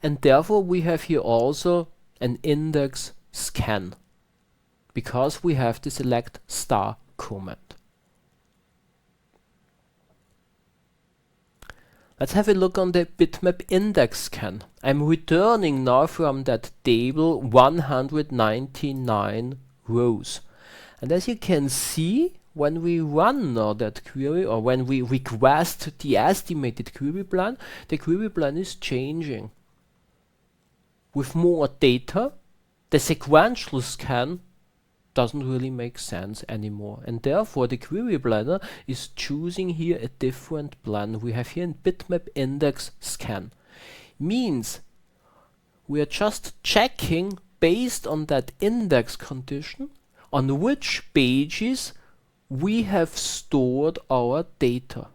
and therefore we have here also an index scan, because we have the select star command. Let's have a look on the bitmap index scan. I'm returning now from that table 199 rows. And as you can see, when we run now that query, or when we request the estimated query plan, the query plan is changing. With more data, the sequential scan doesn't really make sense anymore, and therefore the query planner is choosing here a different plan. We have here in bitmap index scan. Means we are just checking based on that index condition on which pages we have stored our data.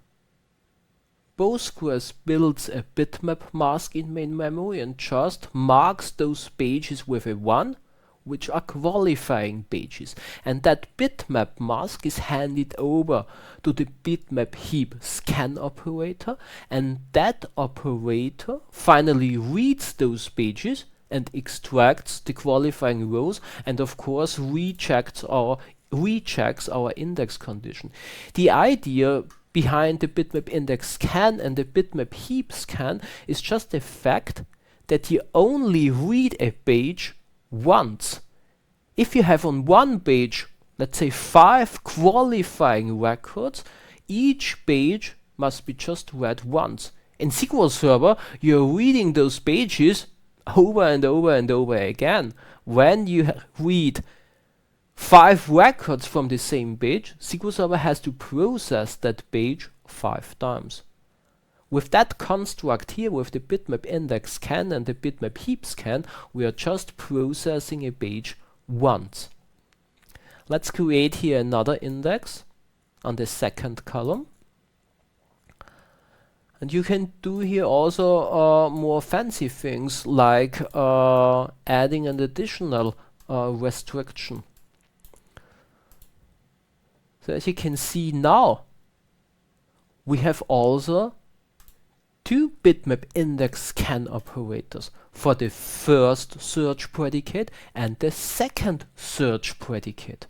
Postgres builds a bitmap mask in main memory and just marks those pages with a 1, which are qualifying pages. And that bitmap mask is handed over to the bitmap heap scan operator, and that operator finally reads those pages and extracts the qualifying rows, and of course rechecks our index condition. The idea behind the bitmap index scan and the bitmap heap scan is just the fact that you only read a page once. If you have on one page, let's say 5 qualifying records, each page must be just read once. In SQL Server, you're reading those pages over and over and over again. When you read 5 records from the same page, SQL Server has to process that page 5 times. With that construct here, with the bitmap index scan and the bitmap heap scan, we are just processing a page once. Let's create here another index on the second column. And you can do here also more fancy things like adding an additional restriction. So as you can see now, we have also 2 bitmap index scan operators for the first search predicate and the second search predicate.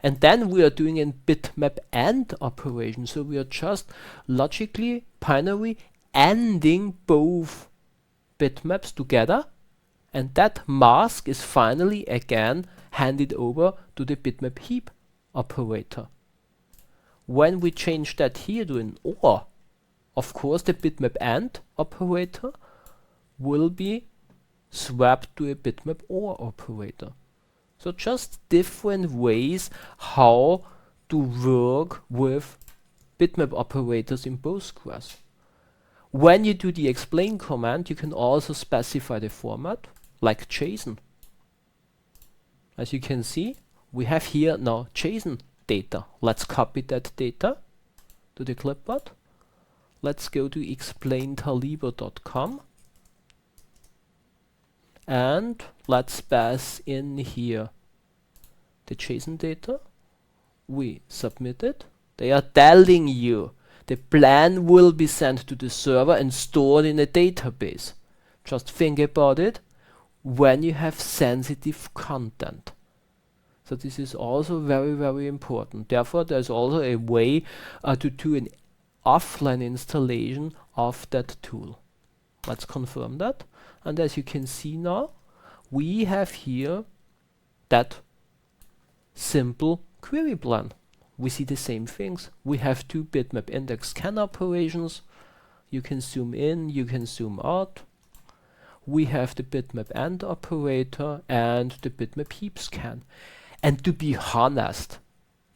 And then we are doing a bitmap AND operation, so we are just logically, binary ANDing both bitmaps together, and that mask is finally again handed over to the bitmap heap operator. When we change that here to an OR, of course the bitmap AND operator will be swapped to a bitmap OR operator. So just different ways how to work with bitmap operators in Postgres. When you do the explain command, you can also specify the format, like JSON. As you can see, we have here now JSON data. Let's copy that data to the clipboard. Let's go to explain.talibre.com and let's pass in here the JSON data. We submit it. They are telling you the plan will be sent to the server and stored in a database. Just think about it when you have sensitive content. So this is also very, very important. Therefore, there's also a way to do an offline installation of that tool. Let's confirm that. And as you can see now, we have here that simple query plan. We see the same things. We have 2 bitmap index scan operations. You can zoom in, you can zoom out. We have the bitmap AND operator and the bitmap heap scan. And to be honest,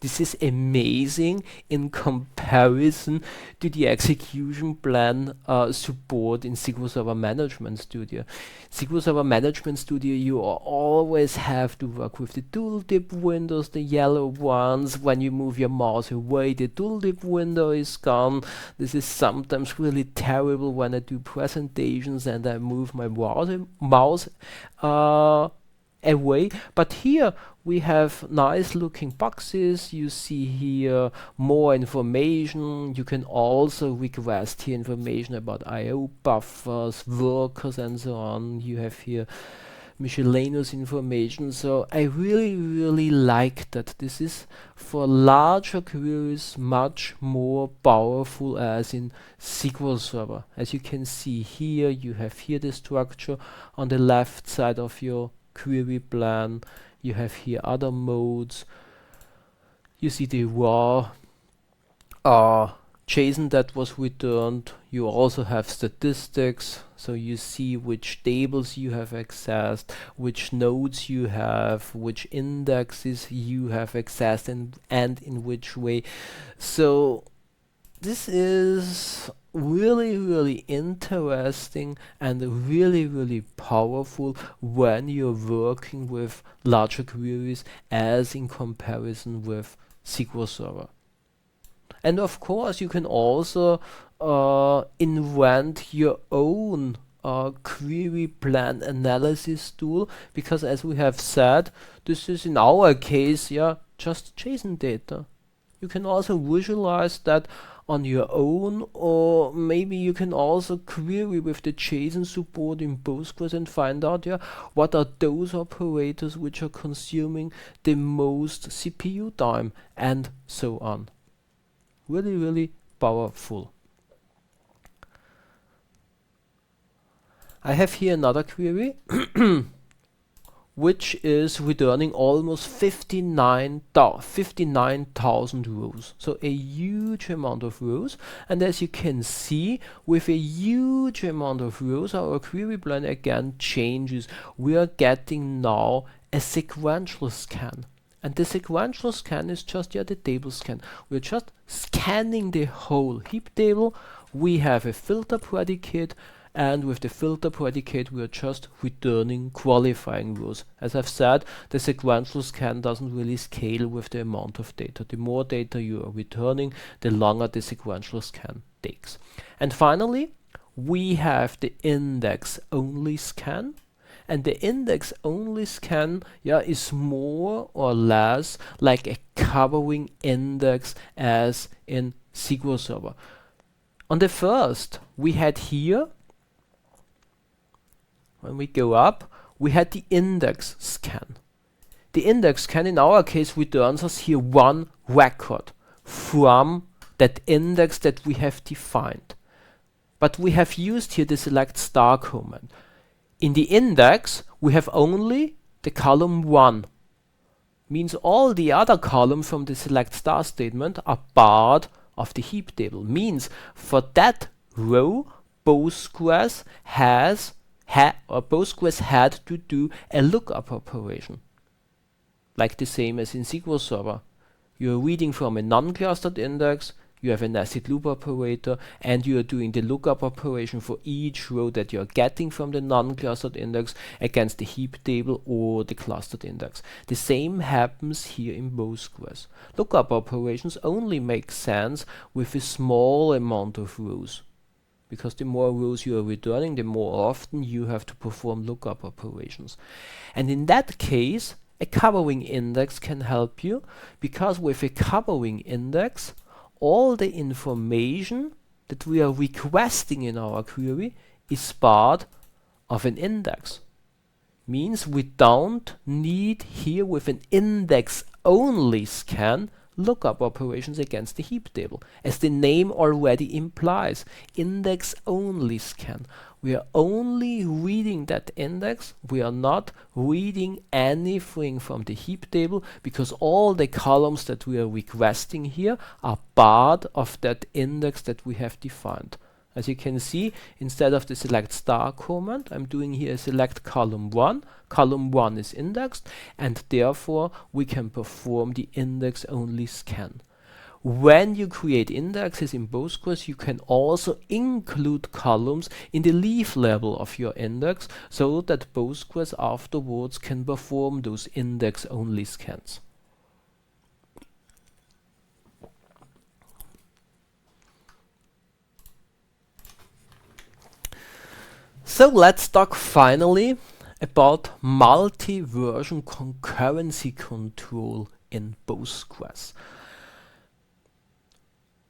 this is amazing in comparison to the execution plan support in SQL Server Management Studio. SQL Server Management Studio, you always have to work with the tooltip windows, the yellow ones. When you move your mouse away, the tooltip window is gone. This is sometimes really terrible when I do presentations and I move my mouse away. But here we have nice looking boxes. You see here more information. You can also request here information about IO buffers, workers and so on. You have here miscellaneous information. So I really like that. This is for larger queries much more powerful as in SQL Server. As you can see here, you have here the structure on the left side of your query plan. You have here other modes. You see the raw JSON that was returned. You also have statistics, so you see which tables you have accessed, which nodes you have, which indexes you have accessed, and in which way. So this is really interesting and really powerful when you're working with larger queries as in comparison with SQL Server. And of course, you can also invent your own query plan analysis tool, because as we have said, this is in our case, just JSON data. You can also visualize that on your own, or maybe you can also query with the JSON support in Postgres and find out what are those operators which are consuming the most CPU time, and so on. Really powerful. I have here another query which is returning almost 59,000 rows. So a huge amount of rows. And as you can see, with a huge amount of rows, our query plan again changes. We are getting now a sequential scan. And the sequential scan is just the table scan. We're just scanning the whole heap table. We have a filter predicate, and with the filter predicate we are just returning qualifying rows. As I've said, the sequential scan doesn't really scale with the amount of data. The more data you are returning, the longer the sequential scan takes. And finally, we have the index only scan. And the index only scan is more or less like a covering index as in SQL Server. On the first, we had here, when we go up, we had the index scan. The index scan in our case returns us here one record from that index that we have defined. But we have used here the select star command. In the index, we have only the column 1. Means all the other columns from the select star statement are part of the heap table. Means for that row, Postgres had to do a lookup operation, like the same as in SQL Server. You're reading from a non-clustered index, you have a nested loop operator, and you are doing the lookup operation for each row that you're getting from the non-clustered index against the heap table or the clustered index. The same happens here in Postgres. Lookup operations only make sense with a small amount of rows, because the more rows you are returning, the more often you have to perform lookup operations. And in that case, a covering index can help you, because with a covering index, all the information that we are requesting in our query is part of an index. Means we don't need here with an index only scan lookup operations against the heap table. As the name already implies, index only scan. We are only reading that index. We are not reading anything from the heap table, because all the columns that we are requesting here are part of that index that we have defined. As you can see, instead of the select star command, I'm doing here a select column 1. Column 1 is indexed, and therefore we can perform the index only scan. When you create indexes in Postgres, you can also include columns in the leaf level of your index, so that Postgres afterwards can perform those index only scans. So let's talk finally about multi-version concurrency control in Postgres.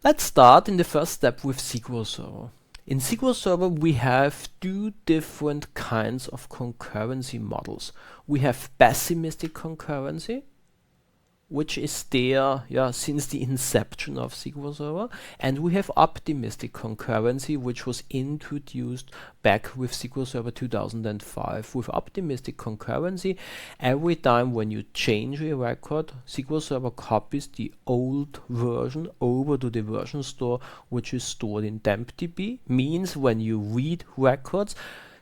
Let's start in the first step with SQL Server. In SQL Server we have two different kinds of concurrency models. We have pessimistic concurrency, which is there since the inception of SQL Server, and we have optimistic concurrency, which was introduced back with SQL Server 2005. With optimistic concurrency, every time when you change a record, SQL Server copies the old version over to the version store, which is stored in tempdb. Means when you read records,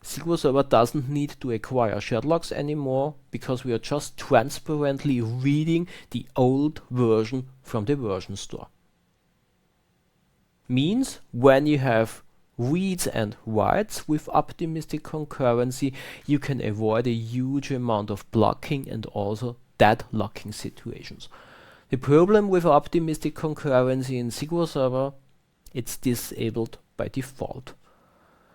SQL Server doesn't need to acquire shared logs anymore, because we are just transparently reading the old version from the version store. Means when you have reads and writes with optimistic concurrency, you can avoid a huge amount of blocking and also deadlocking situations. The problem with optimistic concurrency in SQL Server, it's disabled by default.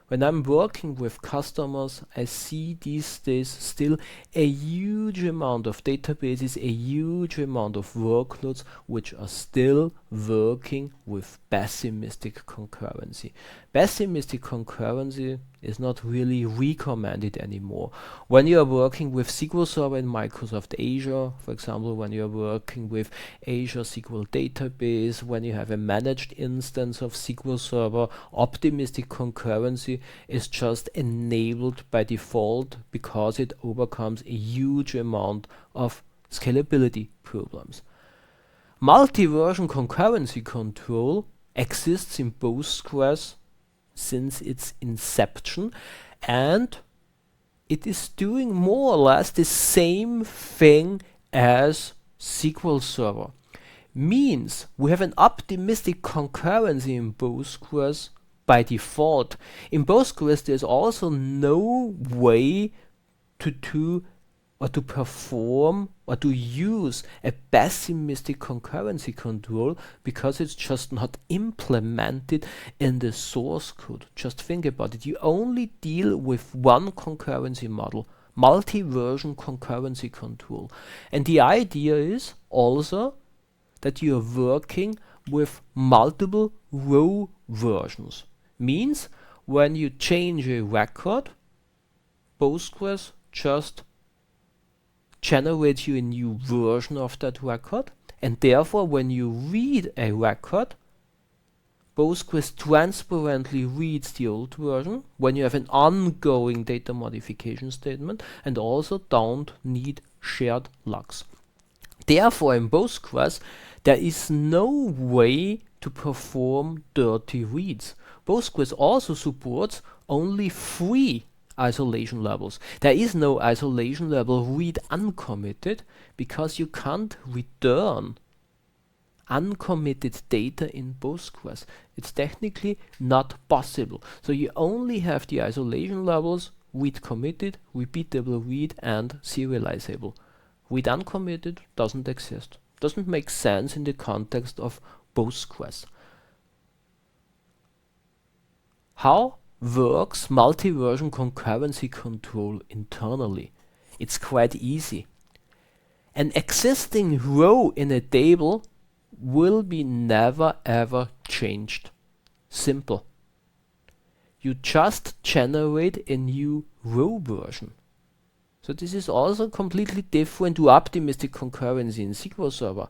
When I'm working with customers, I see these days still a huge amount of databases, a huge amount of workloads which are still working with pessimistic concurrency. Pessimistic concurrency is not really recommended anymore. When you are working with SQL Server in Microsoft Azure, for example, when you are working with Azure SQL Database, when you have a managed instance of SQL Server, optimistic concurrency is just enabled by default because it overcomes a huge amount of scalability problems. Multi-version concurrency control exists in Postgres since its inception, and it is doing more or less the same thing as SQL Server. Means we have an optimistic concurrency in Postgres by default. In Postgres there's also no way to do or to perform or to use a pessimistic concurrency control because it's just not implemented in the source code. Just think about it. You only deal with one concurrency model, multi-version concurrency control. And the idea is also that you are working with multiple row versions. Means when you change a record, Postgres just generates you a new version of that record, and therefore when you read a record, Postgres transparently reads the old version when you have an ongoing data modification statement and also don't need shared logs. Therefore in Postgres there is no way to perform dirty reads. Postgres also supports only 3 isolation levels. There is no isolation level read uncommitted because you can't return uncommitted data in Postgres. It's technically not possible. So you only have the isolation levels read committed, repeatable read, and serializable. Read uncommitted doesn't exist. Doesn't make sense in the context of Postgres. How works multi-version concurrency control internally? It's quite easy. An existing row in a table will be never ever changed. Simple. You just generate a new row version. So this is also completely different to optimistic concurrency in SQL Server.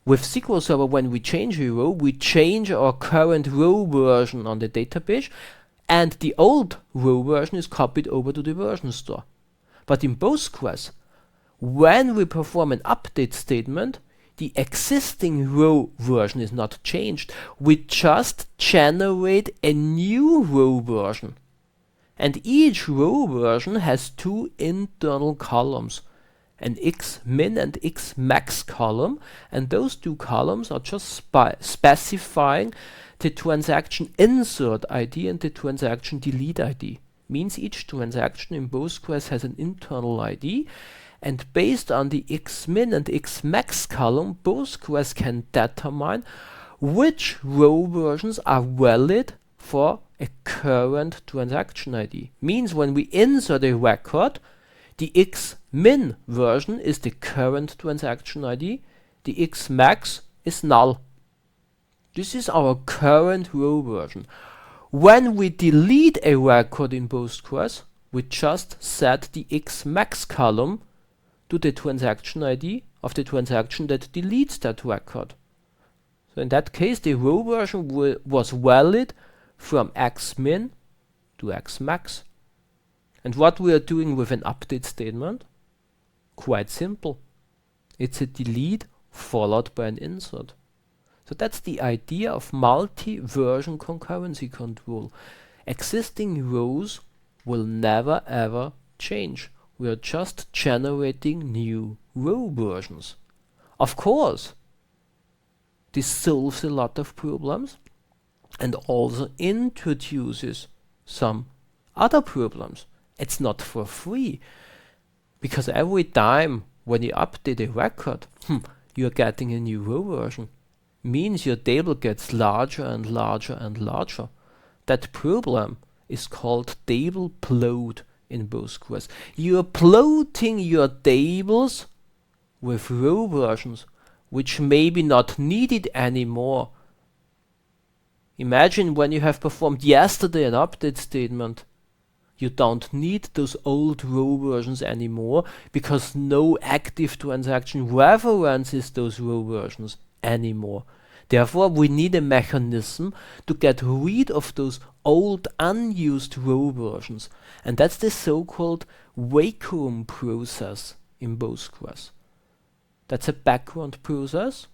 With SQL Server, when we change a row, we change our current row version on the database, and the old row version is copied over to the version store. But in Postgres, when we perform an update statement, the existing row version is not changed. We just generate a new row version. And each row version has 2 internal columns, an xmin and xmax column, and those 2 columns are just specifying the transaction insert ID and the transaction delete ID. Means each transaction in Postgres has an internal ID, and based on the xmin and xmax column, Postgres can determine which row versions are valid for a current transaction ID. Means when we insert a record, the xmin version is the current transaction ID, the xmax is null. This is our current row version. When we delete a record in Postgres, we just set the xmax column to the transaction ID of the transaction that deletes that record. So in that case, the row version was valid from xmin to xmax. And what we are doing with an update statement? Quite simple. It's a delete followed by an insert. So that's the idea of multi-version concurrency control. Existing rows will never ever change. We are just generating new row versions. Of course, this solves a lot of problems. and also introduces some other problems. It's not for free, because every time when you update a record, you're getting a new row version. Means your table gets larger and larger and larger. That problem is called table bloat in Postgres. You're bloating your tables with row versions which may be not needed anymore. Imagine when you have performed yesterday an update statement. You don't need those old row versions anymore because no active transaction references those row versions anymore. Therefore, we need a mechanism to get rid of those old unused row versions. And that's the so-called vacuum process in Postgres. That's a background process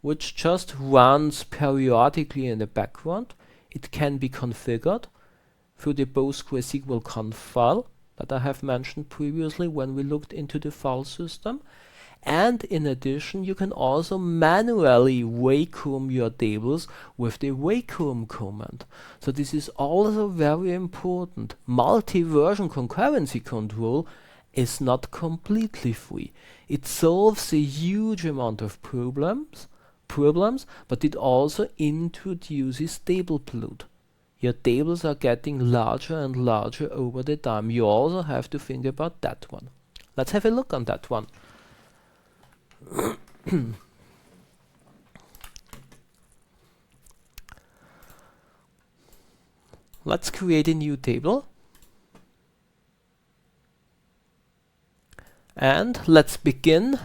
which just runs periodically in the background. It can be configured through the PostgreSQL conf file that I have mentioned previously when we looked into the file system. And in addition, you can also manually vacuum your tables with the vacuum command. So this is also very important. Multi-version concurrency control is not completely free. It solves a huge amount of problems, but it also introduces table bloat. Your tables are getting larger and larger over the time. You also have to think about that one. Let's have a look on that one. Let's create a new table. And let's begin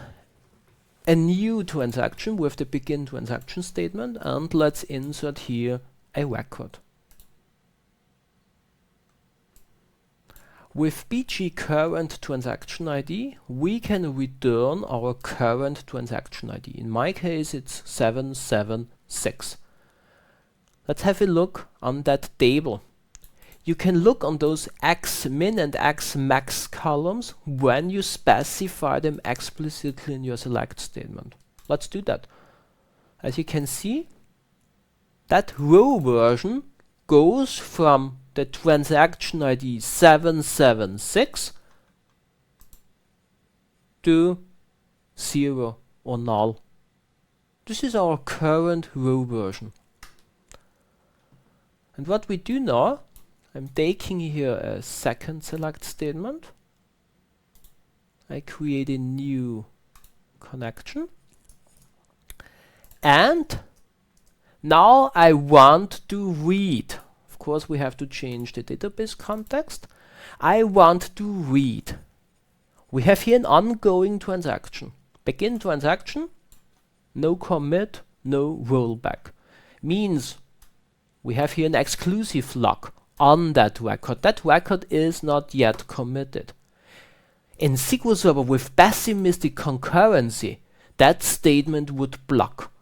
a new transaction with the begin transaction statement, and let's insert here a record. With bg current transaction ID, we can return our current transaction ID. In my case, it's 776. Let's have a look on that table. You can look on those xmin and xmax columns when you specify them explicitly in your select statement. Let's do that. As you can see, that row version goes from the transaction ID 776 to 0 or null. This is our current row version. And what we do now, I'm taking here a second select statement. I create a new connection. And now I want to read. Of course, we have to change the database context. I want to read. We have here an ongoing transaction. Begin transaction, no commit, no rollback. Means we have here an exclusive lock on that record. That record is not yet committed. In SQL Server with pessimistic concurrency, that statement would block,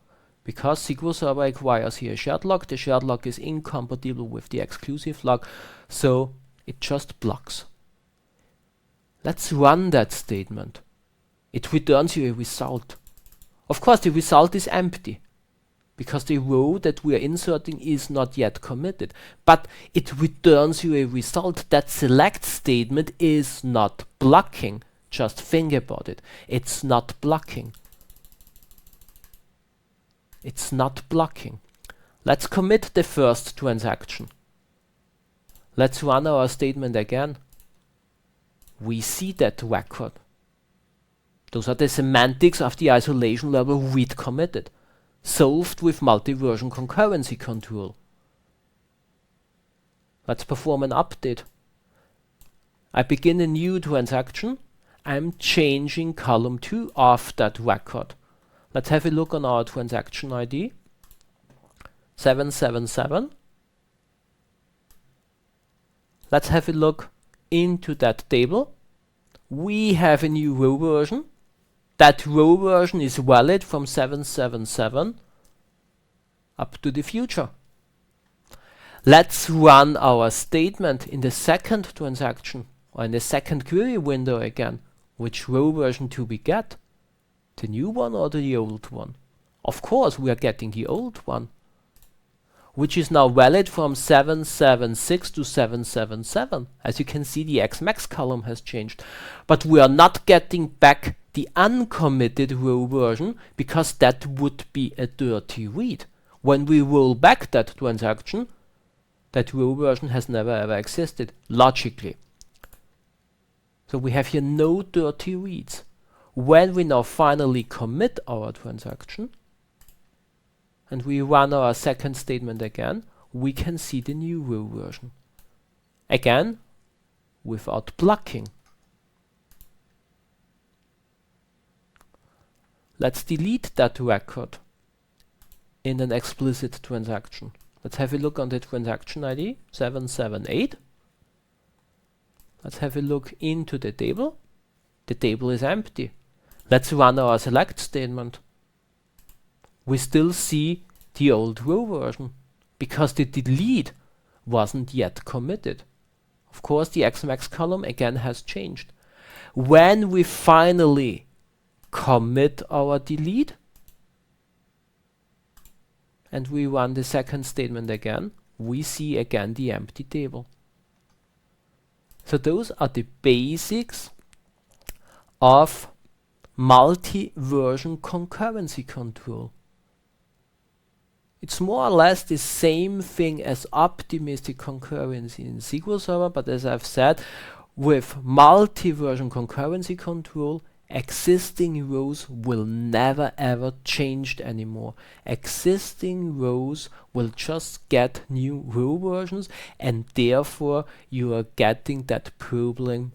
because SQL Server requires here a shared lock. The shared lock is incompatible with the exclusive lock, so it just blocks. Let's run that statement. It returns you a result. Of course, the result is empty, because the row that we are inserting is not yet committed. But it returns you a result. That select statement is not blocking. Just think about it. It's not blocking. It's not blocking. Let's commit the first transaction. Let's run our statement again. We see that record. Those are the semantics of the isolation level read committed, solved with multi-version concurrency control. Let's perform an update. I begin a new transaction. I'm changing column 2 of that record. Let's have a look on our transaction ID. 777. Let's have a look into that table. We have a new row version. That row version is valid from 777 up to the future. Let's run our statement in the second transaction, or in the second query window again. Which row version do we get? The new one or the old one? Of course, we are getting the old one. which is now valid from 776 to 777. As you can see, the Xmax column has changed. But we are not getting back the uncommitted row version because that would be a dirty read. When we roll back that transaction, that row version has never ever existed, logically. So we have here no dirty reads. When we now finally commit our transaction, and we run our second statement again, we can see the new row version. Again, without blocking. Let's delete that record in an explicit transaction. Let's have a look on the transaction ID, 778. Let's have a look into the table. The table is empty. Let's run our select statement. We still see the old row version because the delete wasn't yet committed. Of course, the Xmax column again has changed. When we finally commit our delete and we run the second statement again, we see again the empty table. So those are the basics of multi-version concurrency control. It's more or less the same thing as optimistic concurrency in SQL Server, but as I've said, with multi-version concurrency control, existing rows will never ever change anymore. Existing rows will just get new row versions, and therefore you are getting that problem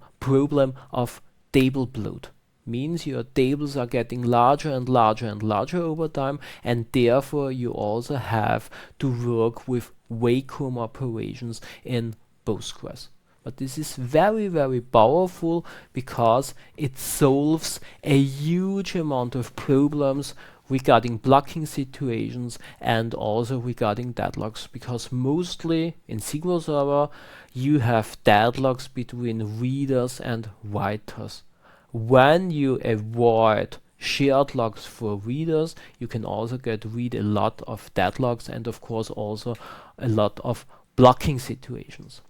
of table bloat. Means your tables are getting larger and larger and larger over time, and therefore you also have to work with vacuum operations in Postgres. But this is very, very powerful because it solves a huge amount of problems regarding blocking situations and also regarding deadlocks, because mostly in SQL Server you have deadlocks between readers and writers. When you avoid shared logs for readers, you can also read a lot of deadlocks and of course also a lot of blocking situations.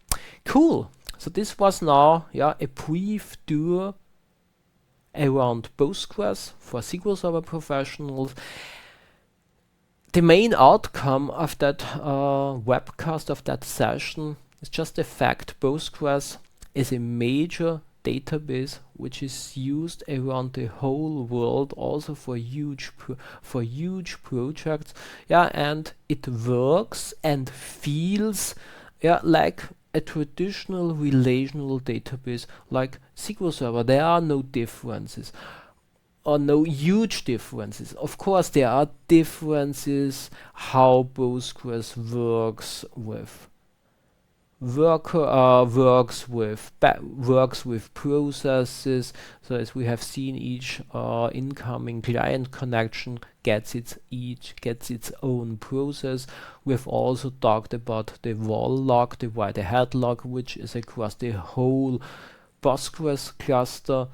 Cool. So this was now a brief tour around Postgres for SQL Server professionals. The main outcome of that webcast, of that session, is just the fact Postgres is a major database which is used around the whole world, also for huge projects, and it works and feels like a traditional relational database like SQL Server. There are no differences or no huge differences. Of course there are differences how Postgres works with works with processes. So as we have seen, each incoming client connection gets its own process. We've also talked about the vol log, the write-ahead log, which is across the whole Postgres cluster.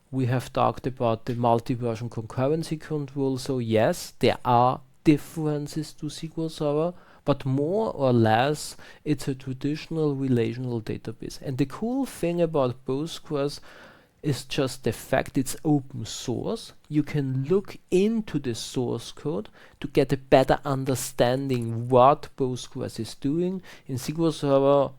We have talked about the multi-version concurrency control. So yes, there are differences to SQL Server, but more or less it's a traditional relational database. And the cool thing about Postgres is just the fact it's open source. You can look into the source code to get a better understanding what Postgres is doing. In SQL Server,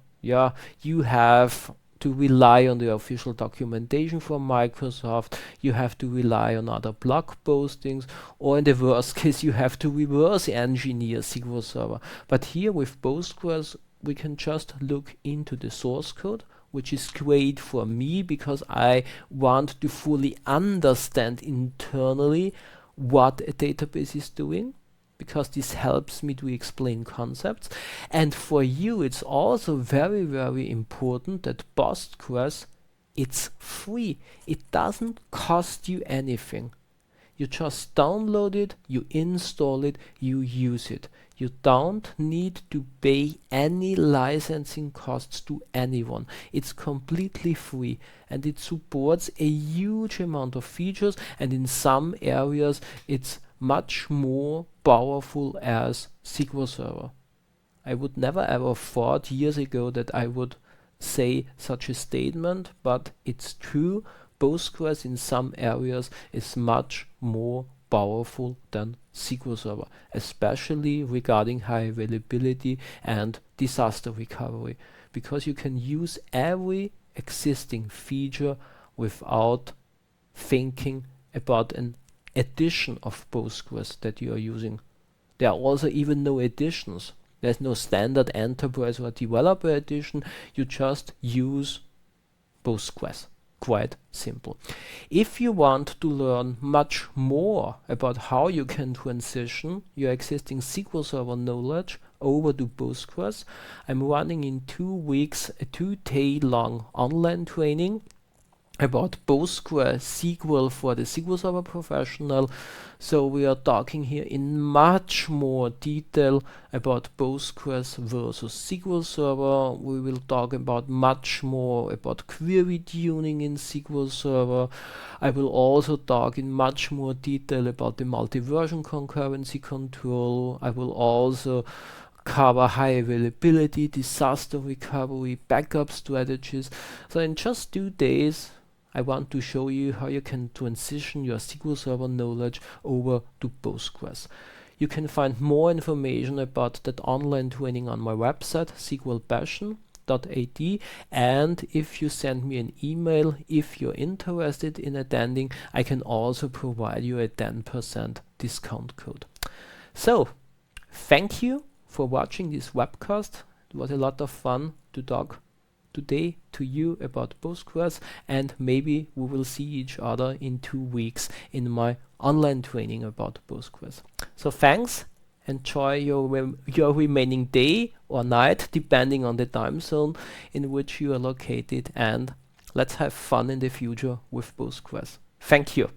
you have to rely on the official documentation from Microsoft, you have to rely on other blog postings, or in the worst case you have to reverse engineer SQL Server. But here with Postgres we can just look into the source code, which is great for me because I want to fully understand internally what a database is doing, because this helps me to explain concepts. And for you it's also very, very important that Postgres, it's free. It doesn't cost you anything. You just download it, you install it, you use it. You don't need to pay any licensing costs to anyone. It's completely free and it supports a huge amount of features, and in some areas it's much more powerful as SQL Server. I would never ever thought years ago that I would say such a statement, but it's true. Postgres in some areas is much more powerful than SQL Server, especially regarding high availability and disaster recovery, because you can use every existing feature without thinking about an addition of Postgres that you are using. There are also even no additions. There's no standard enterprise or developer edition. You just use Postgres. Quite simple. If you want to learn much more about how you can transition your existing SQL Server knowledge over to Postgres, I'm running in 2 weeks a 2-day long online training about PostgreSQL for the SQL Server professional. So we are talking here in much more detail about Postgres versus SQL Server. We will talk about much more about query tuning in SQL Server. I will also talk in much more detail about the multi-version concurrency control. I will also cover high availability, disaster recovery, backup strategies. So in just 2 days, I want to show you how you can transition your SQL Server knowledge over to Postgres. You can find more information about that online training on my website, SQLpassion.at, and if you send me an email, if you're interested in attending, I can also provide you a 10% discount code. So, thank you for watching this webcast. It was a lot of fun to talk today to you about Postgres, and maybe we will see each other in 2 weeks in my online training about Postgres. So thanks, enjoy your remaining day or night, depending on the time zone in which you are located, and let's have fun in the future with Postgres. Thank you.